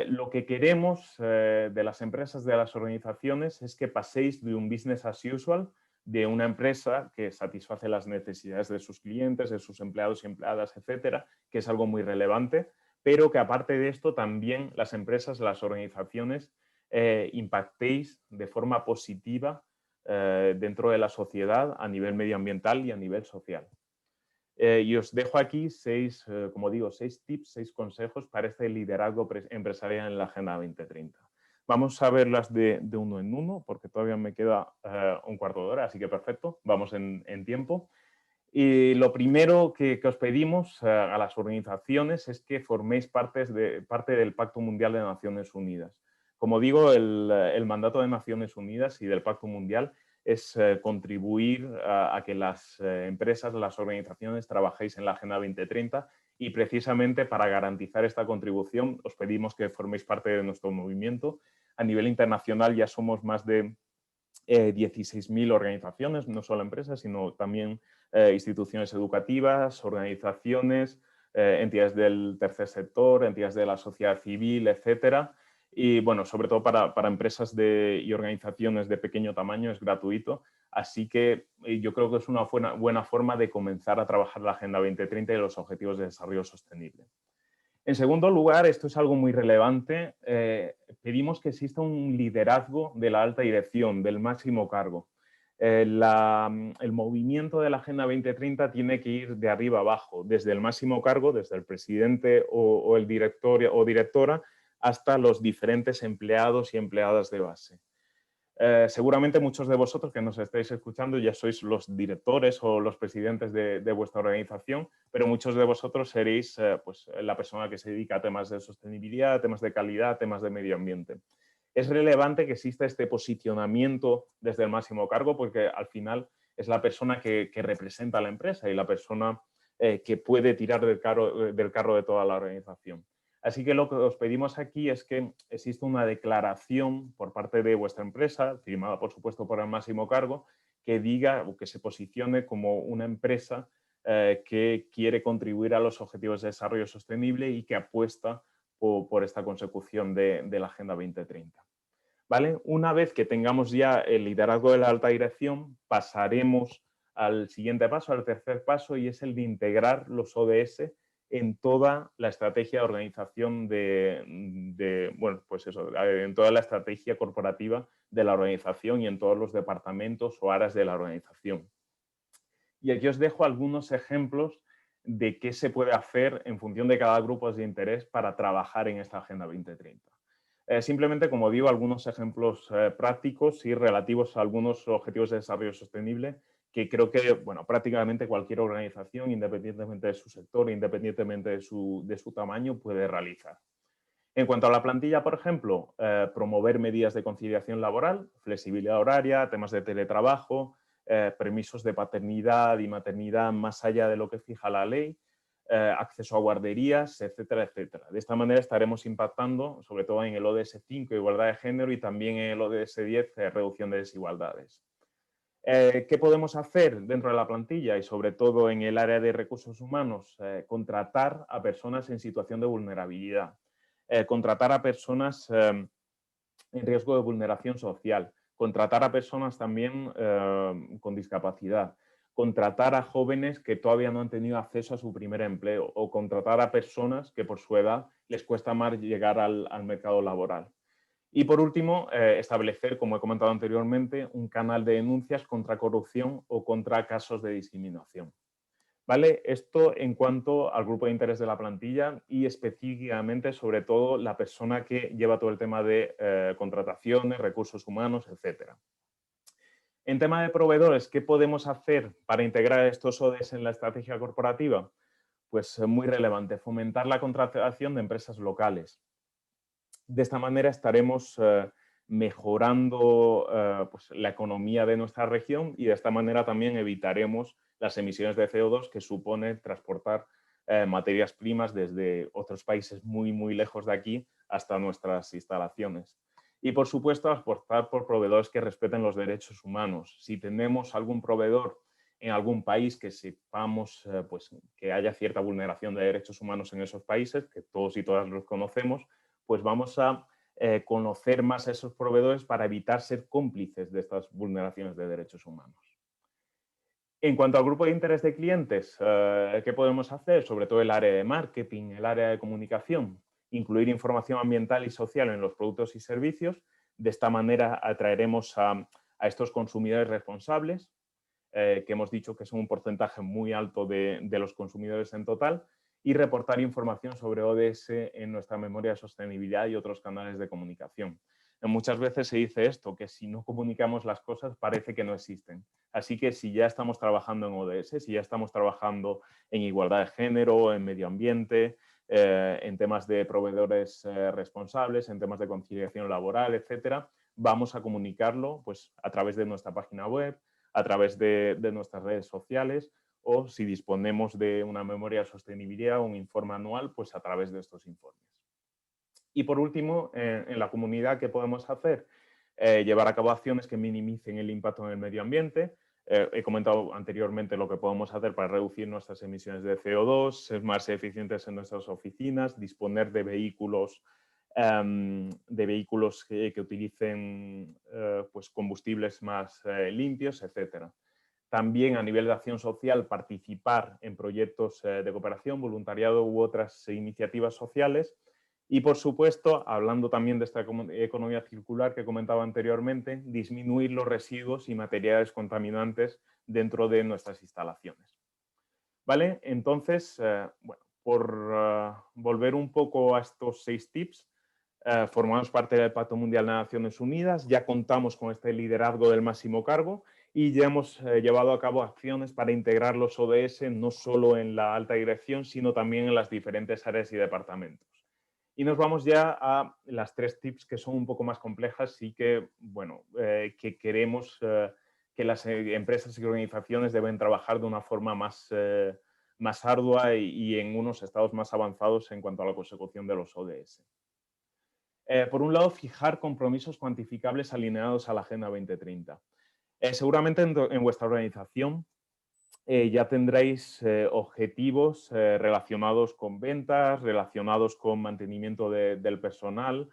Lo que queremos de las empresas, de las organizaciones, es que paséis de un business as usual, de una empresa que satisface las necesidades de sus clientes, de sus empleados y empleadas, etcétera, que es algo muy relevante, pero que aparte de esto también las empresas, las organizaciones impactéis de forma positiva dentro de la sociedad a nivel medioambiental y a nivel social. Y os dejo aquí como digo, 6 tips, 6 consejos para este liderazgo empresarial en la Agenda 2030. Vamos a verlas de uno en uno, porque todavía me queda un cuarto de hora, así que perfecto, vamos en tiempo. Y lo primero que os pedimos a las organizaciones es que forméis parte del Pacto Mundial de Naciones Unidas. Como digo, el mandato de Naciones Unidas y del Pacto Mundial es contribuir a que las empresas, las organizaciones trabajéis en la Agenda 2030 y precisamente para garantizar esta contribución os pedimos que forméis parte de nuestro movimiento. A nivel internacional ya somos más de 16.000 organizaciones, no solo empresas, sino también instituciones educativas, organizaciones, entidades del tercer sector, entidades de la sociedad civil, etcétera. Y bueno, sobre todo para empresas y organizaciones de pequeño tamaño es gratuito. Así que yo creo que es una buena forma de comenzar a trabajar la Agenda 2030 y los Objetivos de Desarrollo Sostenible. En segundo lugar, esto es algo muy relevante, pedimos que exista un liderazgo de la alta dirección, del máximo cargo. El movimiento de la Agenda 2030 tiene que ir de arriba abajo, desde el máximo cargo, desde el presidente o el director o directora, hasta los diferentes empleados y empleadas de base. Seguramente muchos de vosotros que nos estáis escuchando ya sois los directores o los presidentes de vuestra organización, pero muchos de vosotros seréis pues, la persona que se dedica a temas de sostenibilidad, temas de calidad, temas de medio ambiente. Es relevante que exista este posicionamiento desde el máximo cargo porque al final es la persona que representa a la empresa y la persona que puede tirar del carro de toda la organización. Así que lo que os pedimos aquí es que exista una declaración por parte de vuestra empresa, firmada por supuesto por el máximo cargo, que diga o que se posicione como una empresa que quiere contribuir a los objetivos de desarrollo sostenible y que apuesta por esta consecución de la Agenda 2030. ¿Vale? Una vez que tengamos ya el liderazgo de la alta dirección, pasaremos al siguiente paso, al tercer paso, y es el de integrar los ODS en toda la estrategia de organización bueno, pues eso, en toda la estrategia corporativa de la organización y en todos los departamentos o áreas de la organización. Y aquí os dejo algunos ejemplos de qué se puede hacer en función de cada grupo de interés para trabajar en esta Agenda 2030. Simplemente, como digo, algunos ejemplos prácticos y relativos a algunos objetivos de desarrollo sostenible que creo que, bueno, prácticamente cualquier organización, independientemente de su sector, independientemente de su tamaño, puede realizar. En cuanto a la plantilla, por ejemplo, promover medidas de conciliación laboral, flexibilidad horaria, temas de teletrabajo, permisos de paternidad y maternidad más allá de lo que fija la ley, acceso a guarderías, etcétera, etcétera. De esta manera estaremos impactando, sobre todo en el ODS 5, igualdad de género, y también en el ODS 10, reducción de desigualdades. ¿Qué podemos hacer dentro de la plantilla y sobre todo en el área de recursos humanos? Contratar a personas en situación de vulnerabilidad, contratar a personas en riesgo de vulneración social, contratar a personas también con discapacidad, contratar a jóvenes que todavía no han tenido acceso a su primer empleo o contratar a personas que por su edad les cuesta más llegar al mercado laboral. Y por último, establecer, como he comentado anteriormente, un canal de denuncias contra corrupción o contra casos de discriminación. ¿Vale? Esto en cuanto al grupo de interés de la plantilla y específicamente, sobre todo, la persona que lleva todo el tema de contrataciones, recursos humanos, etcétera. En tema de proveedores, ¿qué podemos hacer para integrar estos ODS en la estrategia corporativa? Pues muy relevante, fomentar la contratación de empresas locales. De esta manera estaremos mejorando pues, la economía de nuestra región y de esta manera también evitaremos las emisiones de CO2 que supone transportar materias primas desde otros países muy, muy lejos de aquí hasta nuestras instalaciones. Y, por supuesto, apostar por proveedores que respeten los derechos humanos. Si tenemos algún proveedor en algún país que sepamos pues, que haya cierta vulneración de derechos humanos en esos países, que todos y todas los conocemos, pues vamos a conocer más a esos proveedores para evitar ser cómplices de estas vulneraciones de derechos humanos. En cuanto al grupo de interés de clientes, ¿qué podemos hacer? Sobre todo el área de marketing, el área de comunicación, incluir información ambiental y social en los productos y servicios De esta manera atraeremos a estos consumidores responsables, que hemos dicho que son un porcentaje muy alto de los consumidores en total, y reportar información sobre ODS en nuestra memoria de sostenibilidad y otros canales de comunicación. Muchas veces se dice esto, que si no comunicamos las cosas parece que no existen. Así que si ya estamos trabajando en ODS, si ya estamos trabajando en igualdad de género, en medio ambiente, en temas de proveedores responsables, en temas de conciliación laboral, etcétera, vamos a comunicarlo pues, a través de nuestra página web, a través de nuestras redes sociales, o si disponemos de una memoria de sostenibilidad o un informe anual, pues a través de estos informes. Y por último, en la comunidad, ¿qué podemos hacer? Llevar a cabo acciones que minimicen el impacto en el medio ambiente. He comentado anteriormente lo que podemos hacer para reducir nuestras emisiones de CO2, ser más eficientes en nuestras oficinas, disponer de vehículos que utilicen pues combustibles más limpios, etc. También a nivel de acción social, participar en proyectos de cooperación, voluntariado u otras iniciativas sociales. Y, por supuesto, hablando también de esta economía circular que comentaba anteriormente, disminuir los residuos y materiales contaminantes dentro de nuestras instalaciones. ¿Vale? Entonces, bueno, por volver un poco a estos 6 tips, formamos parte del Pacto Mundial de Naciones Unidas, ya contamos con este liderazgo del máximo cargo y ya hemos llevado a cabo acciones para integrar los ODS no solo en la alta dirección, sino también en las diferentes áreas y departamentos. Y nos vamos ya a las 3 tips que son un poco más complejas y que, bueno, que queremos que las empresas y organizaciones deben trabajar de una forma más ardua y en unos estados más avanzados en cuanto a la consecución de los ODS. Por un lado, fijar compromisos cuantificables alineados a la Agenda 2030. Seguramente en vuestra organización ya tendréis objetivos relacionados con ventas, relacionados con mantenimiento del personal,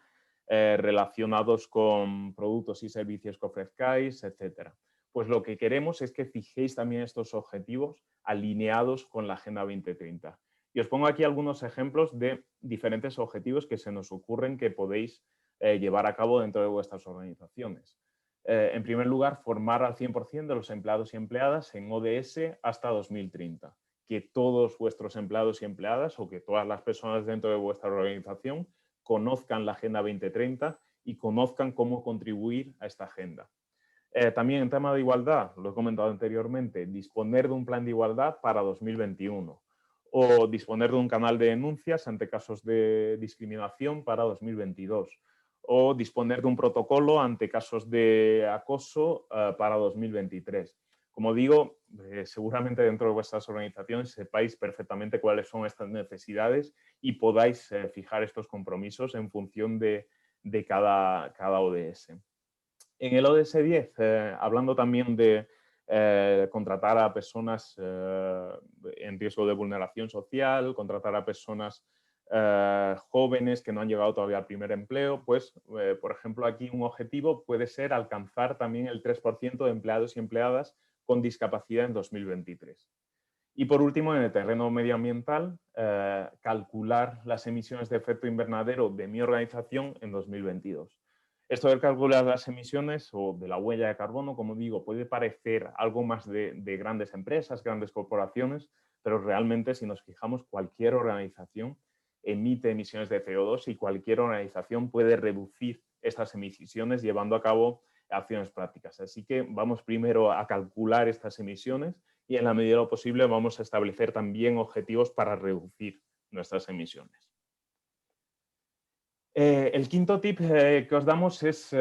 relacionados con productos y servicios que ofrezcáis, etc. Pues lo que queremos es que fijéis también estos objetivos alineados con la Agenda 2030. Y os pongo aquí algunos ejemplos de diferentes objetivos que se nos ocurren que podéis llevar a cabo dentro de vuestras organizaciones. En primer lugar, formar al 100% de los empleados y empleadas en ODS hasta 2030. Que todos vuestros empleados y empleadas o que todas las personas dentro de vuestra organización conozcan la Agenda 2030 y conozcan cómo contribuir a esta agenda. También en tema de igualdad, lo he comentado anteriormente, disponer de un plan de igualdad para 2021 o disponer de un canal de denuncias ante casos de discriminación para 2022 o disponer de un protocolo ante casos de acoso para 2023. Como digo, seguramente dentro de vuestras organizaciones sepáis perfectamente cuáles son estas necesidades y podáis fijar estos compromisos en función de cada ODS. En el ODS 10, hablando también de contratar a personas en riesgo de vulneración social, contratar a personas jóvenes que no han llegado todavía al primer empleo, pues, por ejemplo, aquí un objetivo puede ser alcanzar también el 3% de empleados y empleadas con discapacidad en 2023. Y por último, en el terreno medioambiental, calcular las emisiones de efecto invernadero de mi organización en 2022. Esto de calcular las emisiones o de la huella de carbono, como digo, puede parecer algo más de grandes empresas, grandes corporaciones, pero realmente si nos fijamos, cualquier organización emite emisiones de CO2 y cualquier organización puede reducir estas emisiones llevando a cabo acciones prácticas. Así que vamos primero a calcular estas emisiones y en la medida de lo posible vamos a establecer también objetivos para reducir nuestras emisiones. El quinto tip que os damos es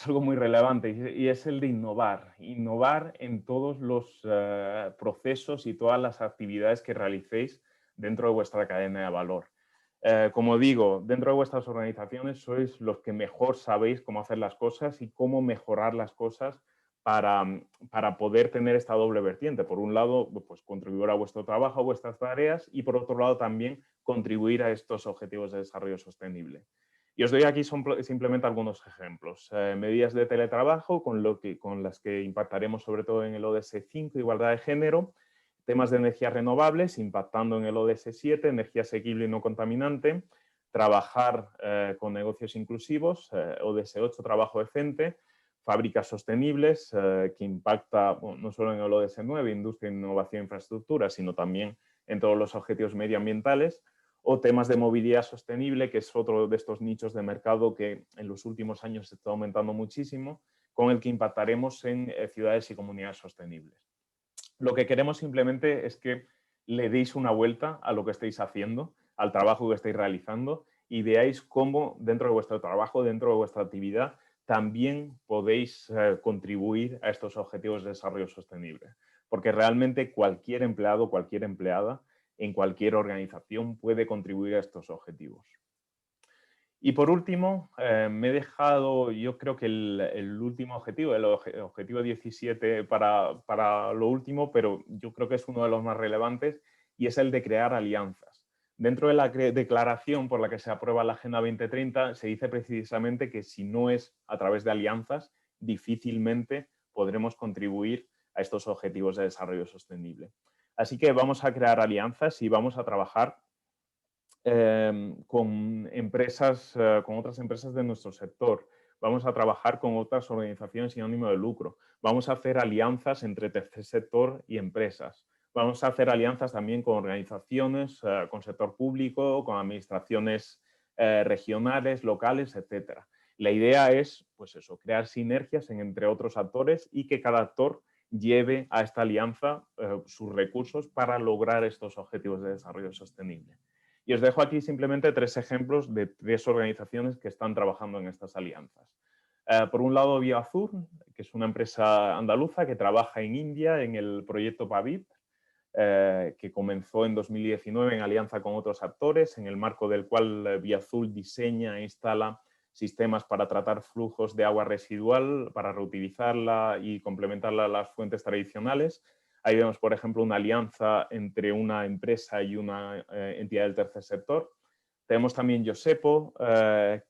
algo muy relevante y es el de innovar. Innovar en todos los procesos y todas las actividades que realicéis dentro de vuestra cadena de valor. Como digo, dentro de vuestras organizaciones sois los que mejor sabéis cómo hacer las cosas y cómo mejorar las cosas para poder tener esta doble vertiente. Por un lado, pues contribuir a vuestro trabajo, a vuestras tareas y por otro lado también contribuir a estos objetivos de desarrollo sostenible. Y os doy aquí simplemente algunos ejemplos. Medidas de teletrabajo con las que impactaremos sobre todo en el ODS 5, igualdad de género. Temas de energías renovables impactando en el ODS 7, energía asequible y no contaminante. trabajar con negocios inclusivos, ODS 8, trabajo decente, fábricas sostenibles, que impacta bueno, no solo en el ODS 9, industria, innovación e infraestructura, sino también en todos los objetivos medioambientales, o temas de movilidad sostenible, que es otro de estos nichos de mercado que en los últimos años está aumentando muchísimo, con el que impactaremos en ciudades y comunidades sostenibles. Lo que queremos simplemente es que le deis una vuelta a lo que estáis haciendo, al trabajo que estáis realizando y veáis cómo dentro de vuestro trabajo, dentro de vuestra actividad, también podéis contribuir a estos objetivos de desarrollo sostenible. Porque realmente cualquier empleado, cualquier empleada, en cualquier organización puede contribuir a estos objetivos. Y por último, me he dejado, yo creo que el último objetivo, el objetivo 17 para lo último, pero yo creo que es uno de los más relevantes, y es el de crear alianzas. Dentro de la declaración por la que se aprueba la Agenda 2030, se dice precisamente que si no es a través de alianzas, difícilmente podremos contribuir a estos objetivos de desarrollo sostenible. Así que vamos a crear alianzas y vamos a trabajar con empresas, con otras empresas de nuestro sector. Vamos a trabajar con otras organizaciones sin ánimo de lucro. Vamos a hacer alianzas entre tercer sector y empresas. Vamos a hacer alianzas también con organizaciones, con sector público, con administraciones regionales, locales, etc. La idea es, pues eso, crear sinergias entre otros actores y que cada actor lleve a esta alianza sus recursos para lograr estos objetivos de desarrollo sostenible. Y os dejo aquí simplemente 3 ejemplos de 3 organizaciones que están trabajando en estas alianzas. Por un lado, Bioazur, que es una empresa andaluza que trabaja en India en el proyecto PAVIP, que comenzó en 2019 en alianza con otros actores, en el marco del cual Bioazul diseña e instala sistemas para tratar flujos de agua residual, para reutilizarla y complementarla a las fuentes tradicionales. Ahí vemos, por ejemplo, una alianza entre una empresa y una entidad del tercer sector. Tenemos también Yosepo,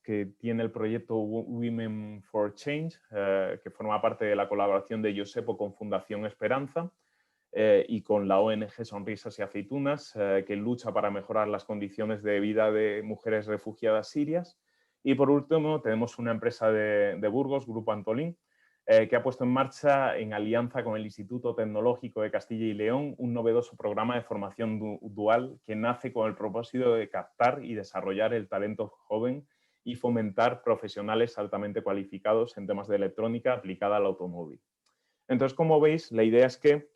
que tiene el proyecto Women for Change, que forma parte de la colaboración de Yosepo con Fundación Esperanza y con la ONG Sonrisas y Aceitunas, que lucha para mejorar las condiciones de vida de mujeres refugiadas sirias. Y por último, tenemos una empresa de Burgos, Grupo Antolín, que ha puesto en marcha, en alianza con el Instituto Tecnológico de Castilla y León, un novedoso programa de formación dual que nace con el propósito de captar y desarrollar el talento joven y fomentar profesionales altamente cualificados en temas de electrónica aplicada al automóvil. Entonces, como veis, la idea es que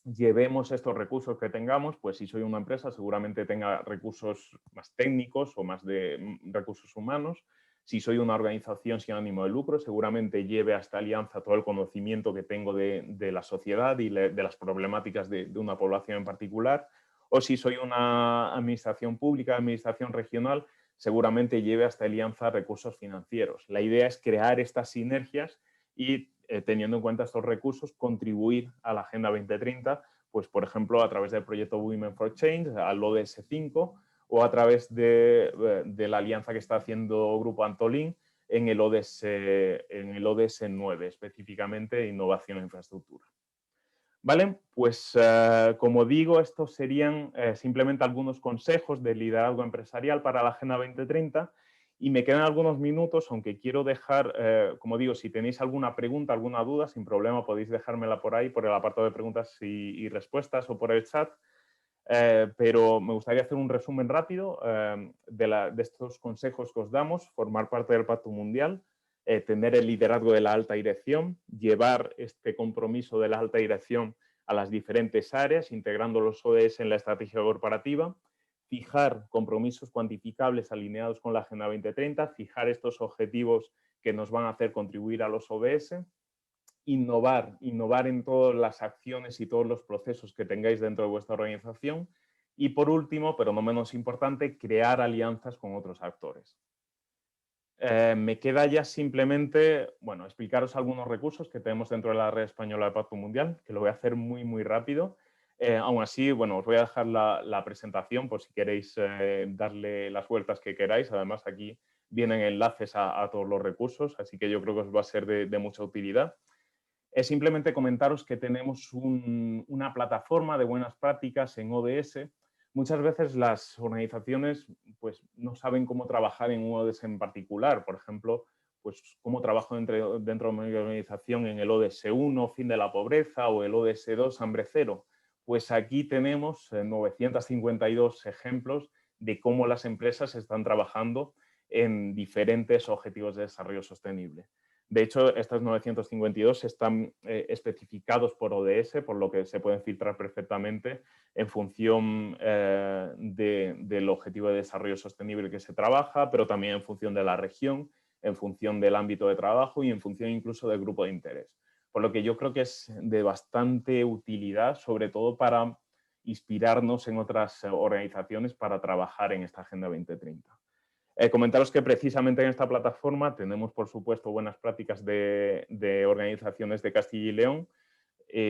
llevemos estos recursos que tengamos, pues si soy una empresa seguramente tenga recursos más técnicos o más de recursos humanos. Si soy una organización sin ánimo de lucro, seguramente lleve a esta alianza todo el conocimiento que tengo de la sociedad y de las problemáticas de una población en particular. O si soy una administración pública, administración regional, seguramente lleve a esta alianza recursos financieros. La idea es crear estas sinergias y teniendo en cuenta estos recursos, contribuir a la Agenda 2030, pues por ejemplo a través del proyecto Women for Change, al ODS 5, o a través de la alianza que está haciendo Grupo Antolín en el ODS 9, específicamente Innovación e Infraestructura. ¿Vale? Pues como digo, estos serían simplemente algunos consejos de liderazgo empresarial para la Agenda 2030. Y me quedan algunos minutos, aunque quiero dejar, como digo, si tenéis alguna pregunta, alguna duda, sin problema podéis dejármela por ahí, por el apartado de preguntas y respuestas o por el chat. Pero me gustaría hacer un resumen rápido de estos consejos que os damos, formar parte del Pacto Mundial, tener el liderazgo de la alta dirección, llevar este compromiso de la alta dirección a las diferentes áreas, integrando los ODS en la estrategia corporativa, fijar compromisos cuantificables alineados con la Agenda 2030, fijar estos objetivos que nos van a hacer contribuir a los ODS, innovar en todas las acciones y todos los procesos que tengáis dentro de vuestra organización y por último, pero no menos importante, crear alianzas con otros actores. Me queda ya simplemente, bueno, explicaros algunos recursos que tenemos dentro de la red española de Pacto Mundial, que lo voy a hacer muy rápido. Aún así, bueno, os voy a dejar la presentación por si queréis darle las vueltas que queráis. Además, aquí vienen enlaces a todos los recursos, así que yo creo que os va a ser de mucha utilidad. Es simplemente comentaros que tenemos una plataforma de buenas prácticas en ODS muchas veces las organizaciones pues, no saben cómo trabajar en un ODS en particular. Por ejemplo, pues cómo trabajo dentro de mi organización en el ODS 1, fin de la pobreza, o el ODS 2, hambre cero. Pues aquí tenemos 952 ejemplos de cómo las empresas están trabajando en diferentes objetivos de desarrollo sostenible. De hecho, estos 952 están especificados por ODS, por lo que se pueden filtrar perfectamente en función del objetivo de desarrollo sostenible que se trabaja, pero también en función de la región, en función del ámbito de trabajo y en función incluso del grupo de interés. Por lo que yo creo que es de bastante utilidad, sobre todo para inspirarnos en otras organizaciones para trabajar en esta Agenda 2030. Comentaros que precisamente en esta plataforma tenemos, por supuesto, buenas prácticas de organizaciones de Castilla y León.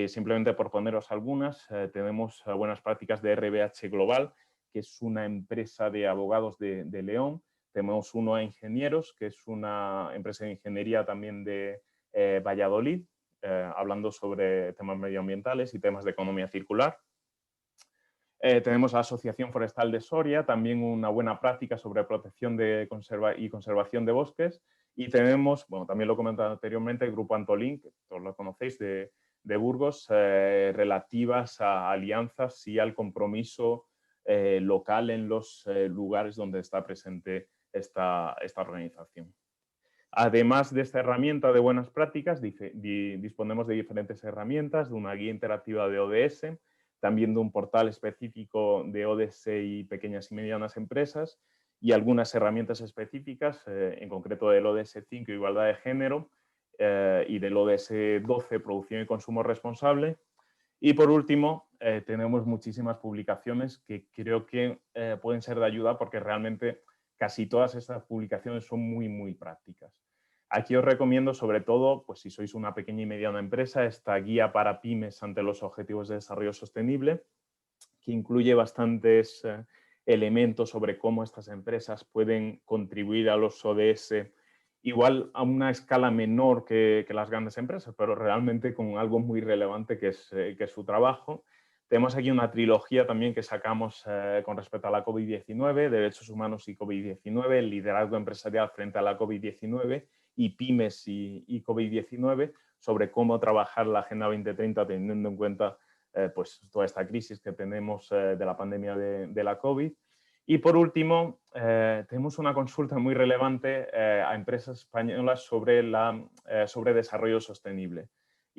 Simplemente por poneros algunas, tenemos buenas prácticas de RBH Global, que es una empresa de abogados de León. Tenemos uno a Ingenieros, que es una empresa de ingeniería también de Valladolid, hablando sobre temas medioambientales y temas de economía circular. Tenemos la Asociación Forestal de Soria, también una buena práctica sobre protección y conservación de bosques. Y tenemos, bueno, también lo he comentado anteriormente, el Grupo Antolín, que todos lo conocéis, de Burgos, relativas a alianzas y al compromiso local en los lugares donde está presente esta organización. Además de esta herramienta de buenas prácticas, disponemos de diferentes herramientas, de una guía interactiva de ODS, también de un portal específico de ODS y pequeñas y medianas empresas y algunas herramientas específicas, en concreto del ODS 5, igualdad de género, y del ODS 12, producción y consumo responsable. Y por último, tenemos muchísimas publicaciones que creo que pueden ser de ayuda porque realmente casi todas estas publicaciones son muy, muy prácticas. Aquí os recomiendo, sobre todo, pues si sois una pequeña y mediana empresa, esta guía para pymes ante los objetivos de desarrollo sostenible, que incluye bastantes elementos sobre cómo estas empresas pueden contribuir a los ODS, igual a una escala menor que las grandes empresas, pero realmente con algo muy relevante que es su trabajo. Tenemos aquí una trilogía también que sacamos con respecto a la COVID-19, derechos humanos y COVID-19, el liderazgo empresarial frente a la COVID-19 y pymes y COVID-19, sobre cómo trabajar la Agenda 2030 teniendo en cuenta pues toda esta crisis que tenemos de la pandemia de la COVID. Y por último, tenemos una consulta muy relevante a empresas españolas sobre desarrollo sostenible.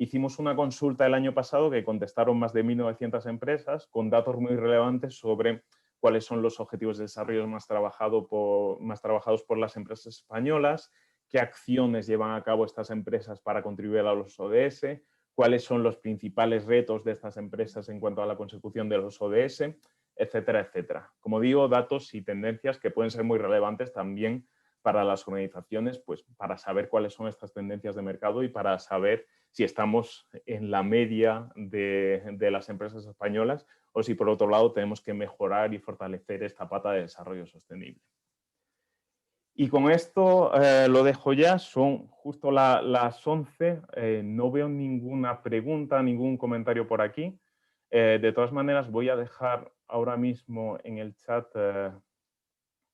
Hicimos una consulta el año pasado que contestaron más de 1.900 empresas con datos muy relevantes sobre cuáles son los objetivos de desarrollo más trabajados por las empresas españolas, qué acciones llevan a cabo estas empresas para contribuir a los ODS, cuáles son los principales retos de estas empresas en cuanto a la consecución de los ODS, etcétera, etcétera. Como digo, datos y tendencias que pueden ser muy relevantes también para las organizaciones, pues para saber cuáles son estas tendencias de mercado y para saber si estamos en la media de las empresas españolas o si por otro lado tenemos que mejorar y fortalecer esta pata de desarrollo sostenible. Y con esto lo dejo ya, son justo las 11, no veo ninguna pregunta, ningún comentario por aquí. De todas maneras, voy a dejar ahora mismo en el chat, a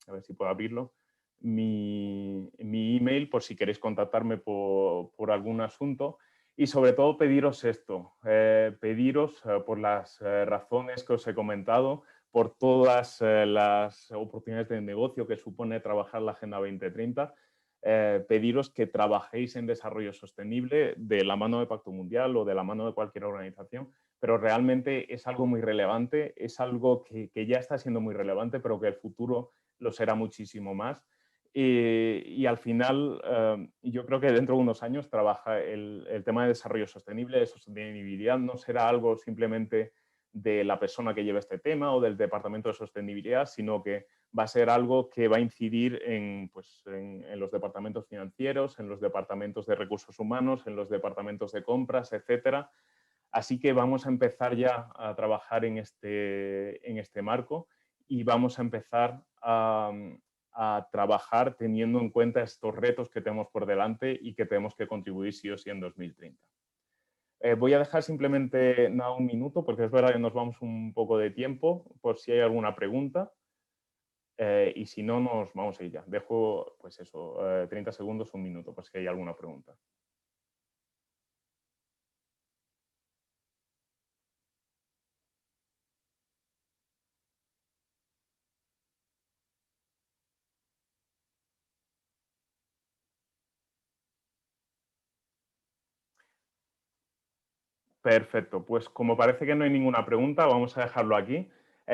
ver si puedo abrirlo, mi email por si queréis contactarme por algún asunto. Y sobre todo pediros esto, pediros por las razones que os he comentado, por todas las oportunidades de negocio que supone trabajar la Agenda 2030, pediros que trabajéis en desarrollo sostenible de la mano de Pacto Mundial o de la mano de cualquier organización, pero realmente es algo muy relevante, es algo que ya está siendo muy relevante, pero que el futuro lo será muchísimo más. Y al final, yo creo que dentro de unos años trabaja el tema de desarrollo sostenible, de sostenibilidad, no será algo simplemente de la persona que lleva este tema o del Departamento de Sostenibilidad, sino que va a ser algo que va a incidir en los departamentos financieros, en los departamentos de recursos humanos, en los departamentos de compras, etcétera. Así que vamos a empezar ya a trabajar en este marco y vamos a empezar a trabajar teniendo en cuenta estos retos que tenemos por delante y que tenemos que contribuir sí o sí en 2030. Voy a dejar simplemente un minuto, porque es verdad que nos vamos un poco de tiempo, por si hay alguna pregunta. Y si no, nos vamos a ir ya. Dejo, pues eso, 30 segundos, un minuto, por si hay alguna pregunta. Perfecto, pues como parece que no hay ninguna pregunta, vamos a dejarlo aquí.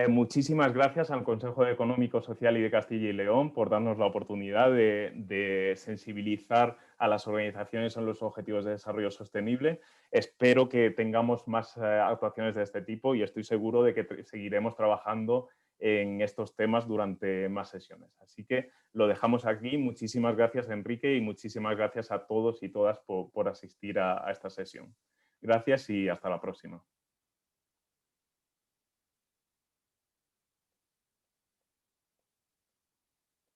Muchísimas gracias al Consejo Económico, Social y de Castilla y León por darnos la oportunidad de sensibilizar a las organizaciones en los objetivos de desarrollo sostenible. Espero que tengamos más actuaciones de este tipo y estoy seguro de que seguiremos trabajando en estos temas durante más sesiones. Así que lo dejamos aquí. Muchísimas gracias, Enrique, y muchísimas gracias a todos y todas por asistir a esta sesión. Gracias y hasta la próxima.